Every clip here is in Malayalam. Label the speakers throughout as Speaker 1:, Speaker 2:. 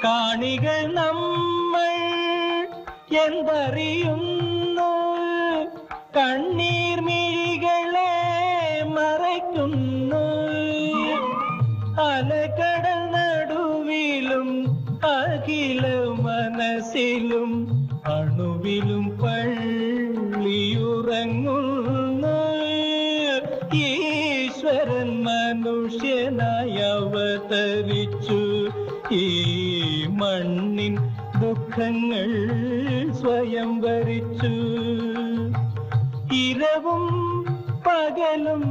Speaker 1: കാണികൾ നമ്മൾ എന്തറിയുന്നു, കണ്ണീർ മിഴികളെ മറയ്ക്കുന്നു. അലകടൽ നടുവിലും അഖില മനസ്സിലും അണുവിലും പള്ളിയുറങ്ങുന്നു. ഈശ്വരൻ മനുഷ്യനായി അവതരിച്ചു, ഈ മണ്ണിൻ ദുഃഖങ്ങൾ സ്വയം വരിച്ചു. ഇരവും പകലും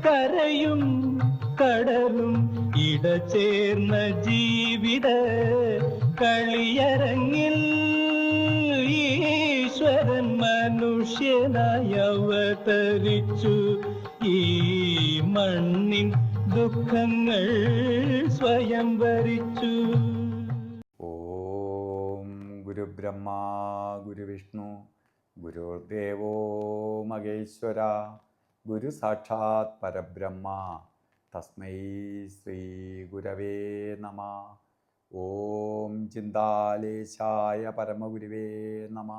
Speaker 1: കരയും കടലും ഇടചേർന്ന ജീവിത കളിയരങ്ങിൽ ഈശ്വരൻ മനുഷ്യനായി അവതരിച്ചു, ഈ മണ്ണിൻ ദുഃഖങ്ങൾ സ്വയം വരിച്ചു.
Speaker 2: ഓം ഗുരുബ്രഹ്മ ഗുരുവിഷ്ണു ഗുരുദേവോ മഹേശ്വര ഗുരു സാക്ഷാത് പരബ്രഹ്മ തസ്മൈ ശ്രീ ഗുരവേ നമ. ഓം ചിന്താലേശായ പരമഗുരുവേ നമ.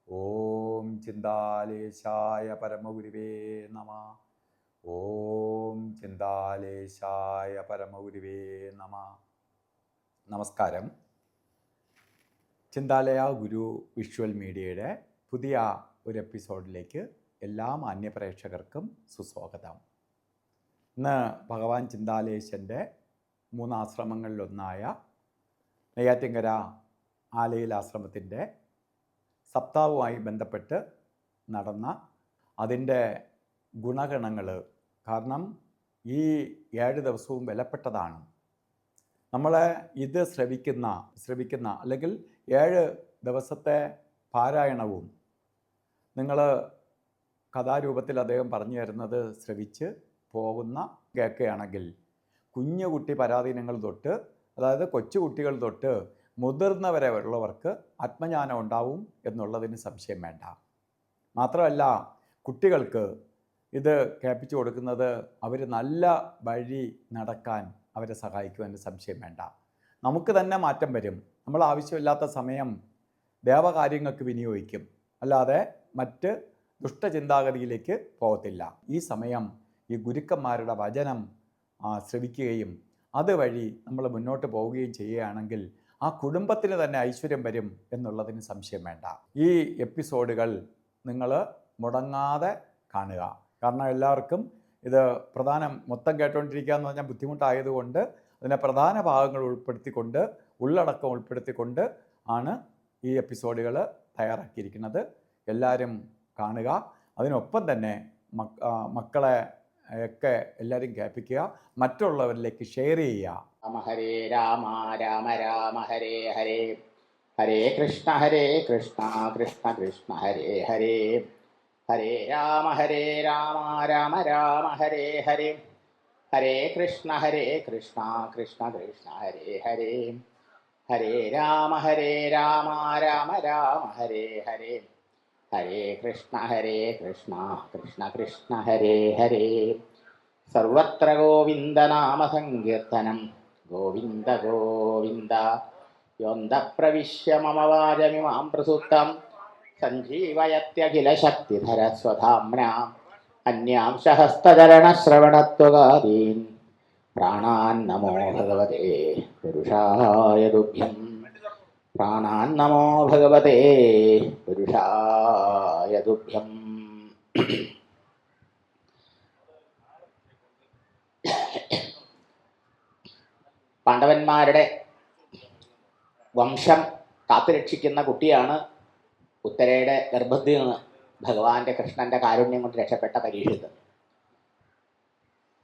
Speaker 2: ഓം ചിന്താലേശായ പരമഗുരുവേ നമ. ഓം ചിന്താലേശായ പരമഗുരുവേ നമ. നമസ്കാരം. ചിന്താലയ ഗുരു വിഷ്വൽ മീഡിയയുടെ പുതിയ ഒരു എപ്പിസോഡിലേക്ക് എല്ലാ മാന്യപ്രേക്ഷകർക്കും സുസ്വാഗതം. ഇന്ന് ഭഗവാൻ ചിന്താലേശൻ്റെ 3 ആശ്രമങ്ങളിലൊന്നായ നെയ്യാറ്റിൻകര ആലയിൽ ആശ്രമത്തിൻ്റെ സപ്താഹവുമായി ബന്ധപ്പെട്ട് നടന്ന അതിൻ്റെ ഗുണഗണങ്ങൾ, കാരണം ഈ 7 ദിവസവും വിലപ്പെട്ടതാണ്. നമ്മളെ ഇത് ശ്രവിക്കുന്ന അല്ലെങ്കിൽ 7 ദിവസത്തെ പാരായണവും നിങ്ങൾ കഥാരൂപത്തിൽ അദ്ദേഹം പറഞ്ഞു തരുന്നത് ശ്രവിച്ച് പോകുന്ന കേൾക്കുകയാണെങ്കിൽ കുഞ്ഞു കുട്ടി പരാധീനങ്ങൾ തൊട്ട്, അതായത് കൊച്ചുകുട്ടികൾ തൊട്ട് മുതിർന്നവരെ ഉള്ളവർക്ക് ആത്മജ്ഞാനം ഉണ്ടാവും എന്നുള്ളതിന് സംശയം വേണ്ട. മാത്രമല്ല, കുട്ടികൾക്ക് ഇത് കേൾപ്പിച്ചു കൊടുക്കുന്നത് അവർ നല്ല വഴി നടക്കാൻ അവരെ സഹായിക്കുമെന്ന് സംശയം വേണ്ട. നമുക്ക് തന്നെ മാറ്റം വരും. നമ്മൾ ആവശ്യമില്ലാത്ത സമയം ദേവകാര്യങ്ങൾക്ക് വിനിയോഗിക്കും, അല്ലാതെ മറ്റ് ദുഷ്ടചിന്താഗതിയിലേക്ക് പോകത്തില്ല. ഈ സമയം ഈ ഗുരുക്കന്മാരുടെ വചനം ശ്രവിക്കുകയും അതുവഴി നമ്മൾ മുന്നോട്ട് പോവുകയും ചെയ്യുകയാണെങ്കിൽ ആ കുടുംബത്തിന് തന്നെ ഐശ്വര്യം വരും എന്നുള്ളതിന് സംശയം വേണ്ട. ഈ എപ്പിസോഡുകൾ നിങ്ങൾ മുടങ്ങാതെ കാണുക. കാരണം എല്ലാവർക്കും ഇത് മൊത്തം കേട്ടുകൊണ്ടിരിക്കുക എന്ന് പറഞ്ഞാൽ ബുദ്ധിമുട്ടായതുകൊണ്ട് അതിനെ പ്രധാന ഭാഗങ്ങൾ ഉൾപ്പെടുത്തിക്കൊണ്ട്, ഉള്ളടക്കം ഉൾപ്പെടുത്തിക്കൊണ്ട് ആണ് ഈ എപ്പിസോഡുകൾ തയ്യാറാക്കിയിരിക്കുന്നത്. എല്ലാവരും കാണുക. അതിനൊപ്പം തന്നെ മക്കളെ ഒക്കെ എല്ലാവരും കേൾപ്പിക്കുക, മറ്റുള്ളവരിലേക്ക് ഷെയർ ചെയ്യുക.
Speaker 3: രാമ ഹരേ രാമ രാമ രാമ ഹരേ ഹരേ, ഹരേ കൃഷ്ണ കൃഷ്ണ കൃഷ്ണ ഹരേ ഹരേ, ഹരേ രാമ രാമ രാമ ഹരേ ഹരേ, ഹരേ കൃഷ്ണ കൃഷ്ണ കൃഷ്ണ ഹരേ ഹരേ, ഹരേ രാമ രാമ രാമ ഹരേ ഹരേ, ഹരേ കൃഷ്ണ കൃഷ്ണ കൃഷ്ണ ഹരേ ഹരേ. സർവത്ര ഗോവിന്ദനാമ സങ്കീർത്തനം, ഗോവിന്ദ ഗോവിന്ദ. യോന്ത പ്രവിശ്യ മമ വാചമിമാം പ്രസുപ്തം സഞ്ജീവയത്യഖില ശക്തിധര സ്വധാമ്നാ. അന്യാംശ ഹസ്തചരണശ്രവണത്വകാരീൻ പ്രാണാൻ നമോ ഭഗവതേ പുരുഷായ തുഭ്യം. പ്രാണാൻ നമോ ഭഗവതേ പുരുഷായ തുഭ്യം. പാണ്ഡവന്മാരുടെ വംശം കാത്തുരക്ഷിക്കുന്ന കുട്ടിയാണ് ഉത്തരയുടെ ഗർഭത്തിൽ നിന്ന് ഭഗവാന്റെ കൃഷ്ണന്റെ കാരുണ്യം കൊണ്ട് രക്ഷപ്പെട്ട പരീക്ഷിത്.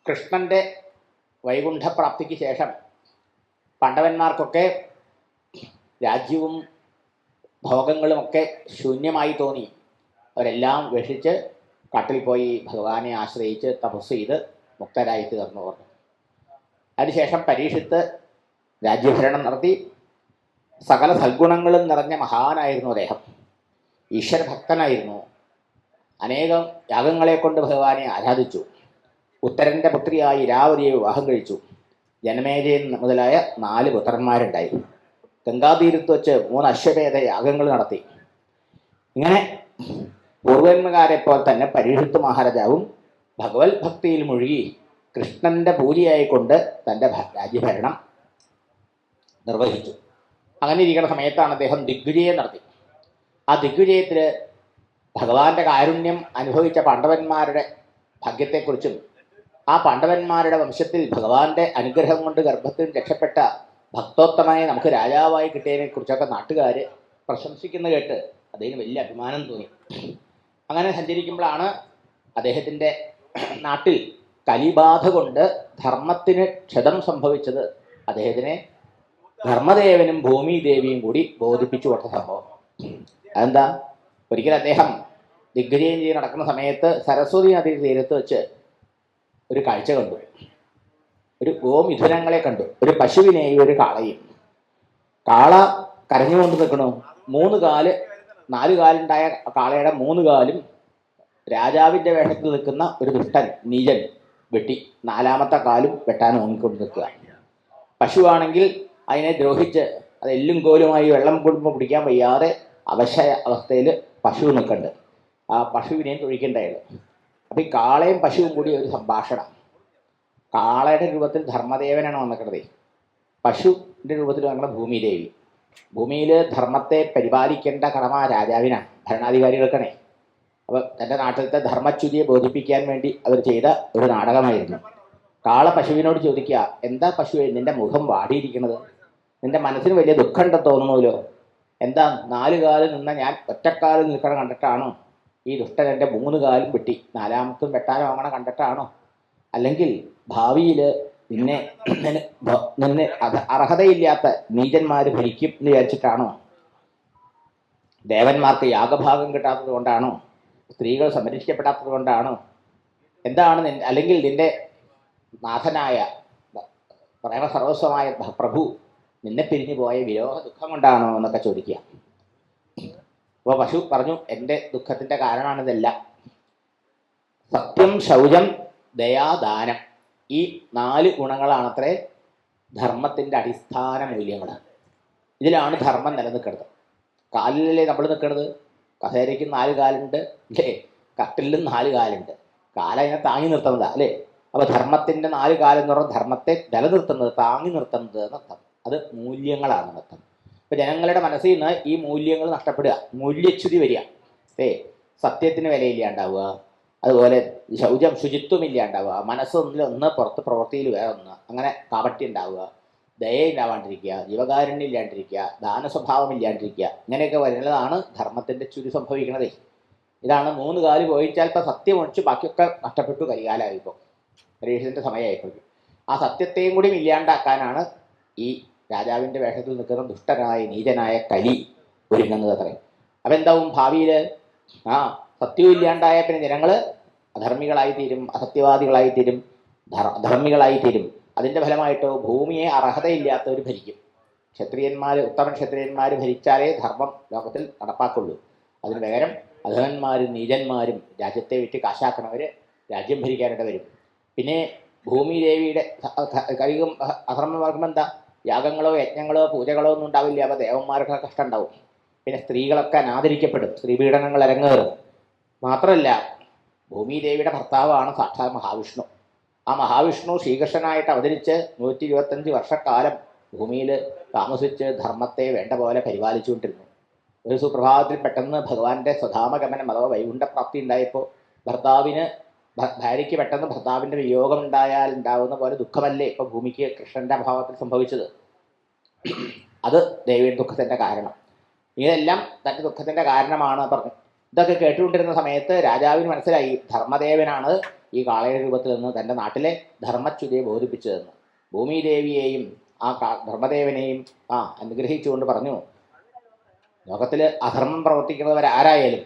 Speaker 3: കൃഷ്ണന്റെ വൈകുണ്ഠപ്രാപ്തിക്ക് ശേഷം പാണ്ഡവന്മാർക്കൊക്കെ രാജ്യവും ഭോഗങ്ങളുമൊക്കെ ശൂന്യമായി തോന്നി. അവരെല്ലാം വെഷിച്ച് കാട്ടിൽ പോയി ഭഗവാനെ ആശ്രയിച്ച് തപസ് ചെയ്ത് മുക്തരായി തീർന്നു പറഞ്ഞു. അതിനുശേഷം പരീക്ഷിത്ത് രാജ്യഭരണം നടത്തി. സകല സൽഗുണങ്ങളും നിറഞ്ഞ മഹാനായിരുന്നു അദ്ദേഹം. ഈശ്വരഭക്തനായിരുന്നു. അനേകം യാഗങ്ങളെ കൊണ്ട് ഭഗവാനെ ആരാധിച്ചു. ഉത്തരൻ്റെ പുത്രിയായി ഇരാവതിയെ വിവാഹം കഴിച്ചു. ജനമേജയൻ മുതലായ 4 പുത്രന്മാരുണ്ടായി. ഗംഗാതീരത്ത് വെച്ച് 3 അശ്വമേധ യാഗങ്ങൾ നടത്തി. ഇങ്ങനെ പൂർവന്മാരെ പോലെ തന്നെ പരീക്ഷിത്ത് മഹാരാജാവും ഭഗവത് ഭക്തിയിൽ മുഴുകി കൃഷ്ണന്റെ പൂജയായിക്കൊണ്ട് തൻ്റെ രാജ്യഭരണം നിർവഹിച്ചു. അങ്ങനെ ഇരിക്കുന്ന സമയത്താണ് അദ്ദേഹം ദിഗ്വിജയം നടത്തി. ആ ദിഗ്വിജയത്തിൽ ഭഗവാന്റെ കാരുണ്യം അനുഭവിച്ച പാണ്ഡവന്മാരുടെ ഭാഗ്യത്തെക്കുറിച്ചും ആ പാണ്ഡവന്മാരുടെ വംശത്തിൽ ഭഗവാന്റെ അനുഗ്രഹം കൊണ്ട് ഗർഭത്തിൽ രക്ഷപ്പെട്ട ഭക്തോത്തമായി നമുക്ക് രാജാവായി കിട്ടിയതിനെ കുറിച്ചൊക്കെ നാട്ടുകാർ പ്രശംസിക്കുന്ന കേട്ട് അദ്ദേഹത്തിന് വലിയ അഭിമാനം തോന്നി. അങ്ങനെ സഞ്ചരിക്കുമ്പോഴാണ് അദ്ദേഹത്തിൻ്റെ നാട്ടിൽ കലിബാധ കൊണ്ട് ധർമ്മത്തിന് ക്ഷതം സംഭവിച്ചത്. അദ്ദേഹത്തിനെ ധർമ്മദേവനും ഭൂമിദേവിയും കൂടി ബോധിപ്പിച്ചു കൊടുത്ത സംഭവം. അതെന്താ? ഒരിക്കൽ അദ്ദേഹം ദിഗ്വിജയം ചെയ്ത് നടക്കുന്ന സമയത്ത് സരസ്വതി നദി തീരത്ത് വെച്ച് ഒരു കാഴ്ച കണ്ടു. ഒരു ഗോമിഥുനങ്ങളെ കണ്ടു, ഒരു പശുവിനെയും ഒരു കാളയും. കാള കരഞ്ഞുകൊണ്ട് നിൽക്കണു. 4 കാലുണ്ടായ കാളയുടെ 3 കാലും രാജാവിൻ്റെ വേഷത്തിൽ നിൽക്കുന്ന ഒരു ദുഷ്ടൻ നീചൻ വെട്ടി 4ാമത്തെ കാലും വെട്ടാൻ ഓങ്ങിക്കൊണ്ട് നിൽക്കുക. പശുവാണെങ്കിൽ അതിനെ ദ്രോഹിച്ച് അത് എല്ലും കോലുമായി വെള്ളം കൊടുക്കുമ്പോൾ പിടിക്കാൻ വയ്യാതെ അവശ അവസ്ഥയിൽ പശു നിൽക്കുന്നുണ്ട്. ആ പശുവിനെയും തൊഴിക്കേണ്ടായത്. അപ്പം ഈ കാളയും പശുവും കൂടി ഒരു സംഭാഷണം. കാളയുടെ രൂപത്തിൽ ധർമ്മദേവനാണ് വന്നിട്ടുള്ളത്. പശുവിൻ്റെ രൂപത്തിൽ വന്നിട്ടുള്ള ഭൂമിദേവി. ഭൂമിയിൽ ധർമ്മത്തെ പരിപാലിക്കേണ്ട കടമ രാജാവിനാണ്, ഭരണാധികാരികൾക്കാണേ. അപ്പോൾ തൻ്റെ നാട്ടിലത്തെ ധർമ്മച്യുതിയെ ബോധിപ്പിക്കാൻ വേണ്ടി അവർ ചെയ്ത ഒരു നാടകമായിരുന്നു. കാള പശുവിനോട് ചോദിക്കുക, എന്താ പശുവെ നിൻ്റെ മുഖം വാടിയിരിക്കുന്നത്? നിൻ്റെ മനസ്സിന് വലിയ ദുഃഖമുണ്ടെന്ന് തോന്നുന്നല്ലോ. എന്താ 4 കാലിൽ നിന്ന ഞാൻ ഒറ്റക്കാലിൽ നിൽക്കണം കണ്ടിട്ടാണോ ഈ ദുഷ്ടൻ എൻ്റെ 3 കാലും വെട്ടി 4ാമത്തും വെട്ടാനോ അങ്ങനെ കണ്ടിട്ടാണോ? അല്ലെങ്കിൽ ഭാവിയിൽ നിന്നെ അർഹതയില്ലാത്ത നീചന്മാർ ഭരിക്കും എന്ന് വിചാരിച്ചിട്ടാണോ? ദേവന്മാർക്ക് യാഗഭാഗം കിട്ടാത്തത് കൊണ്ടാണോ? സ്ത്രീകൾ സംരക്ഷിക്കപ്പെടാത്തത് കൊണ്ടാണോ? എന്താണ് അല്ലെങ്കിൽ നിന്റെ നാഥനായ പ്രേമസർവസ്വമായ പ്രഭു നിന്നെ പിരിഞ്ഞു പോയ വിരോഹ ദുഃഖം കൊണ്ടാണോ എന്നൊക്കെ ചോദിക്കുക. അപ്പോൾ പശു പറഞ്ഞു, എൻ്റെ ദുഃഖത്തിൻ്റെ കാരണമാണിതെല്ലാം. സത്യം, ശൗചം, ദയാദാനം, ഈ 4 ഗുണങ്ങളാണത്രേ ധർമ്മത്തിൻ്റെ അടിസ്ഥാന മൂല്യങ്ങൾ. ഇതിലാണ് ധർമ്മം നിലനിൽക്കുന്നത്. കാലിലല്ലേ നമ്മൾ നിൽക്കുന്നത്? കസേരയ്ക്കും 4 കാലുണ്ട് അല്ലേ? കട്ടിലും 4 കാലുണ്ട്. കാലതിനെ താങ്ങി നിർത്തുന്നതാണ് അല്ലേ? അപ്പോൾ ധർമ്മത്തിൻ്റെ 4 കാലെന്ന് പറഞ്ഞാൽ ധർമ്മത്തെ നിലനിർത്തുന്നത്, താങ്ങി നിർത്തുന്നത് എന്നർത്ഥം. അത് മൂല്യങ്ങളാണ് അർത്ഥം. അപ്പോൾ ജനങ്ങളുടെ മനസ്സിൽ നിന്ന് ഈ മൂല്യങ്ങൾ നഷ്ടപ്പെടുക, മൂല്യച്യുതി വരിക. സത്യത്തിന് വിലയില്ലാണ്ടാവുക, അതുപോലെ ശുചിത്വം ഇല്ലാണ്ടാവുക, മനസ്സൊന്നിലൊന്ന് പുറത്ത് പ്രവൃത്തിയിൽ വേറെ ഒന്ന്, അങ്ങനെ കാപട്യം ഉണ്ടാവുക, ദയയില്ലാവാണ്ടിരിക്കുക, ജീവകാരുണ്യം ഇല്ലാണ്ടിരിക്കുക, ദാനസ്വഭാവം ഇല്ലാണ്ടിരിക്കുക, ഇങ്ങനെയൊക്കെ വരുന്നതാണ് ധർമ്മത്തിൻ്റെ ചുരി സംഭവിക്കുന്നത്. ഇതാണ് 3 കാല് പോയിച്ചാൽ ഇപ്പം സത്യം ഒഴിച്ച് ബാക്കിയൊക്കെ നഷ്ടപ്പെട്ടു, കരികാലമായിപ്പോൾ പരീക്ഷത്തിൻ്റെ സമയമായിപ്പോൾ. ആ സത്യത്തെയും കൂടി ഇല്ലാണ്ടാക്കാനാണ് ഈ രാജാവിൻ്റെ വേഷത്തിൽ നിൽക്കുന്ന ദുഷ്ടനായ നീചനായ കലി ഒരുങ്ങുന്നത് അത്രേ. അപ്പം എന്താവും ഭാവിയിൽ? സത്യവും ഇല്ലാണ്ടായ പിന്നെ ജനങ്ങൾ അധർമ്മികളായിത്തീരും, അസത്യവാദികളായിത്തീരും, അധർമ്മികളായിത്തീരും. അതിൻ്റെ ഫലമായിട്ട് ഭൂമിയെ അർഹതയില്ലാത്തവർ ഭരിക്കും. ഉത്തമ ക്ഷത്രിയന്മാർ ഭരിച്ചാലേ ധർമ്മം ലോകത്തിൽ നടപ്പാക്കുള്ളൂ. അതിന് പകരം അധമന്മാരും നീചന്മാരും രാജ്യത്തെ വിറ്റ് കാശാക്കണവർ രാജ്യം ഭരിക്കാനായിട്ട് വരും. പിന്നെ ഭൂമിദേവിയുടെ കഴിയും അധർമ്മമാർഗം എന്താ? യാഗങ്ങളോ യജ്ഞങ്ങളോ പൂജകളോ ഒന്നും ഉണ്ടാവില്ല. അപ്പോൾ ദേവന്മാർക്കൊക്കെ കഷ്ടം ഉണ്ടാവും. പിന്നെ സ്ത്രീകളൊക്കെ അനാദരിക്കപ്പെടും, സ്ത്രീപീഡനങ്ങൾ അരങ്ങേറും. മാത്രമല്ല ഭൂമിദേവിയുടെ ഭർത്താവാണ് സാക്ഷാത് മഹാവിഷ്ണു. ആ മഹാവിഷ്ണു ശ്രീകൃഷ്ണനായിട്ട് അവതരിച്ച് 125 വർഷക്കാലം ഭൂമിയിൽ താമസിച്ച് ധർമ്മത്തെ വേണ്ട പോലെ പരിപാലിച്ചുകൊണ്ടിരുന്നു. ഒരു സുപ്രഭാതത്തിൽ പെട്ടെന്ന് ഭഗവാന്റെ സ്വധാമഗമനം അഥവാ വൈകുണ്ഠപ്രാപ്തി ഉണ്ടായപ്പോൾ ഭാര്യയ്ക്ക് പെട്ടെന്ന് ഭർത്താവിൻ്റെ വിയോഗം ഉണ്ടായാൽ ഉണ്ടാകുന്ന പോലെ ദുഃഖമല്ലേ ഇപ്പോൾ ഭൂമിക്ക് കൃഷ്ണൻ്റെ അഭാവത്തിൽ സംഭവിച്ചത്? അത് ദേവിയുടെ ദുഃഖത്തിൻ്റെ കാരണം. ഇതെല്ലാം തൻ്റെ ദുഃഖത്തിൻ്റെ കാരണമാണ് പറഞ്ഞു. ഇതൊക്കെ കേട്ടുകൊണ്ടിരുന്ന സമയത്ത് രാജാവിന് മനസ്സിലായി ധർമ്മദേവനാണ് ഈ കാളയുടെ രൂപത്തിൽ നിന്ന് തൻ്റെ നാട്ടിലെ ധർമ്മച്യുതിയെ ബോധിപ്പിച്ചതെന്ന്. ഭൂമിദേവിയെയും ആ ധർമ്മദേവനെയും അനുഗ്രഹിച്ചുകൊണ്ട് പറഞ്ഞു, ലോകത്തിൽ അധർമ്മം പ്രവർത്തിക്കുന്നവരാരായാലും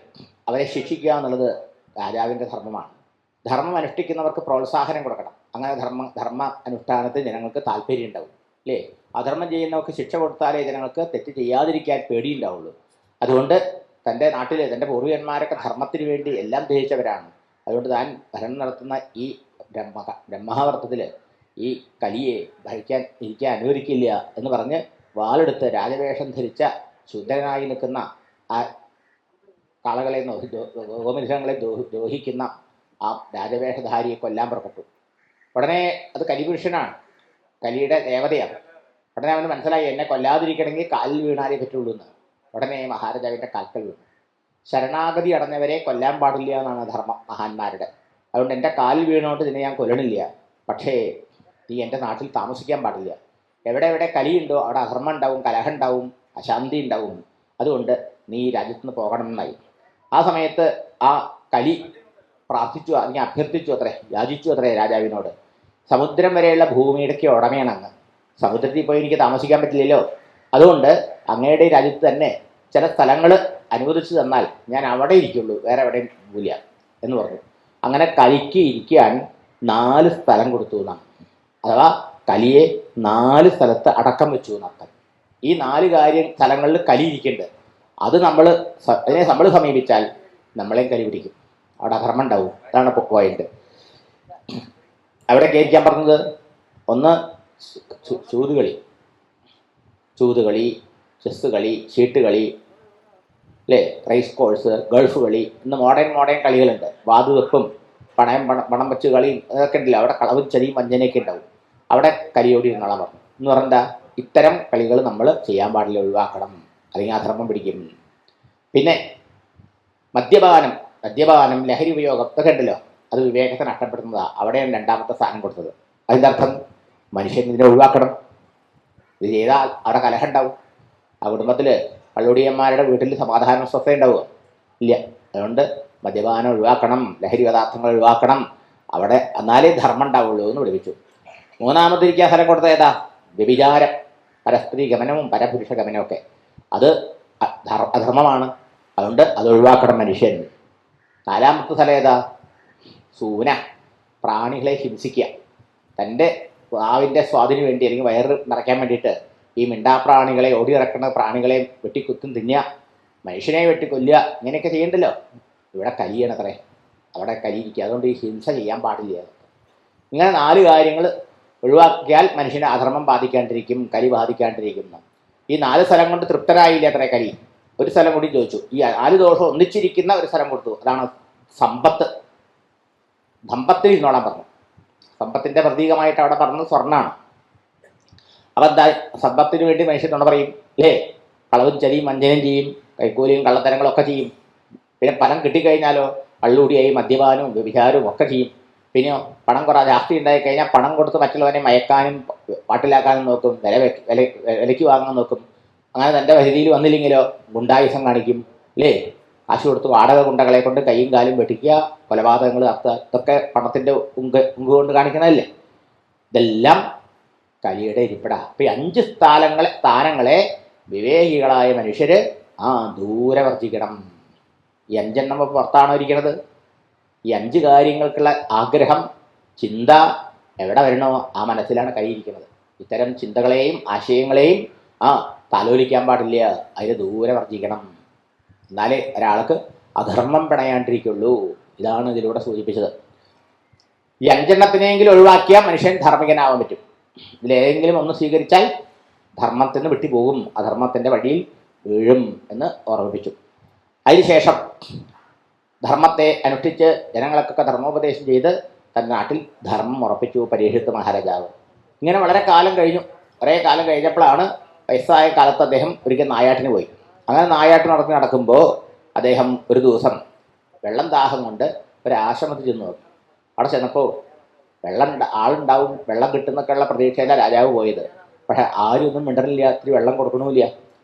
Speaker 3: അവരെ ശിക്ഷിക്കുക എന്നുള്ളത് രാജാവിൻ്റെ ധർമ്മമാണ്. ധർമ്മം അനുഷ്ഠിക്കുന്നവർക്ക് പ്രോത്സാഹനം കൊടുക്കണം. അങ്ങനെ ധർമ്മ അനുഷ്ഠാനത്തിൽ ജനങ്ങൾക്ക് താല്പര്യം ഉണ്ടാവും അല്ലേ? അധർമ്മം ചെയ്യുന്നവർക്ക് ശിക്ഷ കൊടുത്താലേ ജനങ്ങൾക്ക് തെറ്റ് ചെയ്യാതിരിക്കാൻ പേടിയുണ്ടാവുള്ളൂ. അതുകൊണ്ട് തൻ്റെ നാട്ടിൽ തൻ്റെ പൂർവികന്മാരൊക്കെ ധർമ്മത്തിന് വേണ്ടി എല്ലാം ത്യജിച്ചവരാണ്. അതുകൊണ്ട് താൻ ഭരണം നടത്തുന്ന ഈ ബ്രഹ്മാവർത്തത്തിൽ ഈ കലിയെ ഇരിക്കാൻ അനുവദിക്കില്ല എന്ന് പറഞ്ഞ് വാളെടുത്ത് രാജവേഷം ധരിച്ച ശൂദ്രനായി നിൽക്കുന്ന ആ കാളകളെ ഗോമൃഗങ്ങളെ ദ്രോഹിക്കുന്ന ആ രാജവേഷധാരിയെ കൊല്ലാൻ പുറപ്പെട്ടു. ഉടനെ അത് കലിപുരുഷനാണ്, കലിയുടെ ദേവതയാണ്. ഉടനെ അവന് മനസ്സിലായി എന്നെ കൊല്ലാതിരിക്കണമെങ്കിൽ കാലിൽ വീണാലേ പറ്റുള്ളൂ എന്ന്. ഉടനെ മഹാരാജാവിൻ്റെ കാൽക്കൽ വീണു. ശരണാഗതി അടഞ്ഞവരെ കൊല്ലാൻ പാടില്ല എന്നാണ് ധർമ്മം മഹാന്മാരുടെ. അതുകൊണ്ട് എൻ്റെ കാലിൽ വീണുകൊണ്ട് ഇതിനെ ഞാൻ കൊല്ലണില്ല. പക്ഷേ നീ എൻ്റെ നാട്ടിൽ താമസിക്കാൻ പാടില്ല. എവിടെ എവിടെ കലിയുണ്ടോ അവിടെ അധർമ്മം ഉണ്ടാവും, കലഹം ഉണ്ടാവും, അശാന്തി ഉണ്ടാവും. അതുകൊണ്ട് നീ രാജ്യത്ത് നിന്ന് പോകണമെന്നായി. ആ സമയത്ത് ആ കലി പ്രാർത്ഥിച്ചു, അല്ലെങ്കിൽ അഭ്യർത്ഥിച്ചു അത്രേ, യാചിച്ചു അത്രേ രാജാവിനോട്. സമുദ്രം വരെയുള്ള ഭൂമിയുടെക്ക് ഉടമയാണ് അങ്ങ്. സമുദ്രത്തിൽ പോയി എനിക്ക് താമസിക്കാൻ പറ്റില്ലല്ലോ. അതുകൊണ്ട് അങ്ങയുടെ രാജ്യത്ത് തന്നെ ചില സ്ഥലങ്ങൾ അനുവദിച്ചു തന്നാൽ ഞാൻ അവിടെ ഇരിക്കുള്ളൂ, വേറെ എവിടെയും പോവില്ല എന്ന് പറഞ്ഞു. അങ്ങനെ കലിക്ക് ഇരിക്കാൻ 4 സ്ഥലം കൊടുത്തു എന്നാണ്. അഥവാ കലിയെ 4 സ്ഥലത്ത് അടക്കം വെച്ചു എന്നർത്ഥം. ഈ 4 സ്ഥലങ്ങളിൽ കലി ഇരിക്കുന്നുണ്ട്. അത് അതിനെ നമ്മൾ സമീപിച്ചാൽ നമ്മളെയും കലി പിടിക്കും, അവിടെ അധർമ്മം ഉണ്ടാവും. അതാണ് പോയിന്റ്. അവിടെ കേൾക്കാൻ പറഞ്ഞത് ഒന്ന് ചൂതുകളി, ചെസ് കളി, ചീട്ട് കളി, അല്ലേ, റേസ് കോഴ്സ്, ഗൾഫ് കളി, ഇന്ന് മോഡേൺ കളികളുണ്ട്. വാതുവെപ്പും പണം വെച്ച് കളി അതൊക്കെ ഉണ്ടല്ലോ. അവിടെ കളവും ചതിയും വഞ്ചനയൊക്കെ ഉണ്ടാവും. അവിടെ കലിയോടി ഇരുന്നോളാൻ പറഞ്ഞു. എന്ന് പറഞ്ഞാൽ ഇത്തരം കളികൾ നമ്മൾ ചെയ്യാൻ പാടില്ല, ഒഴിവാക്കണം, അല്ലെങ്കിൽ അധർമ്മം പിടിക്കും. പിന്നെ മദ്യപാനം, ലഹരി ഉപയോഗം ഇതൊക്കെ ഉണ്ടല്ലോ, അത് വിവേകത്തെ നഷ്ടപ്പെടുന്നതാണ്. അവിടെയാണ് 2ാമത്തെ സ്ഥാനം കൊടുത്തത്. അതിൻ്റെ അർത്ഥം മനുഷ്യൻ ഇതിനെ ഒഴിവാക്കണം. ഇത് ചെയ്താൽ അവിടെ കലഹം ഉണ്ടാവും. ആ കുടുംബത്തിൽ പള്ളുടിയന്മാരുടെ വീട്ടിൽ സമാധാന സ്വസ്ഥ ഉണ്ടാവുക ഇല്ല. അതുകൊണ്ട് മദ്യപാനം ഒഴിവാക്കണം, ലഹരി പദാർത്ഥങ്ങൾ ഒഴിവാക്കണം, അവിടെ എന്നാലേ ധർമ്മം ഉണ്ടാവുള്ളൂ എന്ന് പഠിപ്പിച്ചു. 3ാമതിരിക്കാൻ സ്ഥലം കൊടുത്ത ഏതാ? വ്യഭിചാരം, പരസ്ത്രീ ഗമനവും പരപുരുഷ ഗമനവും ഒക്കെ. അത് അധർമ്മമാണ്. അതുകൊണ്ട് അത് ഒഴിവാക്കണം മനുഷ്യൻ. 4ാമത്തെ സ്ഥലം ഏതാ? സൂന, പ്രാണികളെ ഹിംസിക്കുക. തൻ്റെ നാവിൻ്റെ സ്വാദിന് വേണ്ടി അല്ലെങ്കിൽ വയറ് നിറയ്ക്കാൻ വേണ്ടിയിട്ട് ഈ മിണ്ടാപ്രാണികളെ, ഓടിയിറക്കുന്ന പ്രാണികളെ വെട്ടിക്കുത്തും തിന്നുക, മനുഷ്യനെ വെട്ടിക്കൊല്ലുക, ഇങ്ങനെയൊക്കെ ചെയ്യണ്ടല്ലോ. ഇവിടെ കലിയണത്രേ, അവിടെ കലിയിരിക്കുക. അതുകൊണ്ട് ഈ ഹിംസ ചെയ്യാൻ പാടില്ല. ഇങ്ങനെ 4 കാര്യങ്ങൾ ഒഴിവാക്കിയാൽ മനുഷ്യനെ അധർമ്മം ബാധിക്കാണ്ടിരിക്കും, കലി ബാധിക്കാണ്ടിരിക്കും. ഈ 4 സ്ഥലം കൊണ്ട് തൃപ്തരായില്ല അത്രേ കലി. ഒരു സ്ഥലം കൂടി ചോദിച്ചു. ഈ 4 ദോഷം ഒന്നിച്ചിരിക്കുന്ന ഒരു സ്ഥലം കൊടുത്തു. അതാണ് സമ്പത്ത്. ദമ്പത്തിൽ ഇരുന്നോളാൻ പറഞ്ഞു. സമ്പത്തിൻ്റെ പ്രതീകമായിട്ട് അവിടെ പറഞ്ഞത് സ്വർണ്ണമാണ്. അപ്പം എന്താ, സമ്പത്തിന് വേണ്ടി മനുഷ്യൻ നുണ പറയും, അല്ലേ? കളവും ചതിയും വഞ്ചനയും ചെയ്യും, കൈക്കൂലിയും കള്ളത്തരങ്ങളൊക്കെ ചെയ്യും. പിന്നെ പണം കിട്ടിക്കഴിഞ്ഞാലോ കള്ളുകൂടിയായി മദ്യപാനവും വ്യഭിചാരവും ഒക്കെ ചെയ്യും. പിന്നെ പണം കുറേ ജാസ്തി ഉണ്ടായിക്കഴിഞ്ഞാൽ പണം കൊടുത്ത് മറ്റുള്ളവനെ മയക്കാനും പാട്ടിലാക്കാനും നോക്കും, വിലയ്ക്ക് വാങ്ങാൻ നോക്കും. അങ്ങനെ തൻ്റെ പരിധിയിൽ വന്നില്ലെങ്കിലോ ഗുണ്ടായുസം കാണിക്കും, അല്ലേ? കാശ് കൊടുത്ത് വാടക ഗുണ്ടകളെ കൊണ്ട് കൈയും കാലും വെട്ടിക്കുക, കൊലപാതകങ്ങൾ നടത്തുക, ഇതൊക്കെ പണത്തിൻ്റെ ഉങ്ക് കൊണ്ട് കാണിക്കണമല്ലേ? ഇതെല്ലാം കലിയുടെ ഇരിപ്പിട. അപ്പം ഈ 5 സ്ഥാനങ്ങളെ വിവേകികളായ മനുഷ്യർ ദൂരെ വർജിക്കണം. ഈ 5 പുറത്താണോ ഇരിക്കുന്നത്? ഈ 5 കാര്യങ്ങൾക്കുള്ള ആഗ്രഹം, ചിന്ത എവിടെ വരണോ ആ മനസ്സിലാണ് കൈയിരിക്കുന്നത്. ഇത്തരം ചിന്തകളെയും ആശയങ്ങളെയും താലോലിക്കാൻ പാടില്ല, അതിന് ദൂരെ വർജിക്കണം. എന്നാലേ ഒരാൾക്ക് അധർമ്മം പിണയാണ്ടിരിക്കുള്ളൂ. ഇതാണ് ഇതിലൂടെ സൂചിപ്പിച്ചത്. ഈ 5 ഒഴിവാക്കിയാൽ മനുഷ്യൻ ധാർമ്മികനാവാൻ പറ്റും. ഇതിലേതെങ്കിലും ഒന്ന് സ്വീകരിച്ചാൽ ധർമ്മത്തിന് വിട്ടുപോകും, അധർമ്മത്തിൻ്റെ വഴിയിൽ വീഴും എന്ന് ഓർമ്മിപ്പിച്ചു. അതിനുശേഷം ധർമ്മത്തെ അനുഷ്ഠിച്ച് ജനങ്ങൾക്കൊക്കെ ധർമ്മോപദേശം ചെയ്ത് തൻ്റെ നാട്ടിൽ ധർമ്മം ഉറപ്പിച്ചു പരീക്ഷിത്ത് മഹാരാജാവ്. ഇങ്ങനെ വളരെ കാലം കഴിഞ്ഞു. കുറേ കാലം കഴിഞ്ഞപ്പോഴാണ് വയസ്സായ കാലത്ത് അദ്ദേഹം ഒരിക്കൽ നായാട്ടിന് പോയി. അങ്ങനെ നായാട്ട് നടക്കുമ്പോൾ അദ്ദേഹം ഒരു ദിവസം വെള്ളം ദാഹം കൊണ്ട് ഒരു ആശ്രമത്തിൽ ചെന്ന് നോക്കി. അവിടെ ചെന്നപ്പോൾ ആളുണ്ടാവും, വെള്ളം കിട്ടുന്നൊക്കെയുള്ള പ്രതീക്ഷയിലാണ് രാജാവ് പോയത്. പക്ഷേ ആരും ഒന്നും മിണ്ടറില്ല, ഇത്തിരി വെള്ളം കൊടുക്കണമില്ല.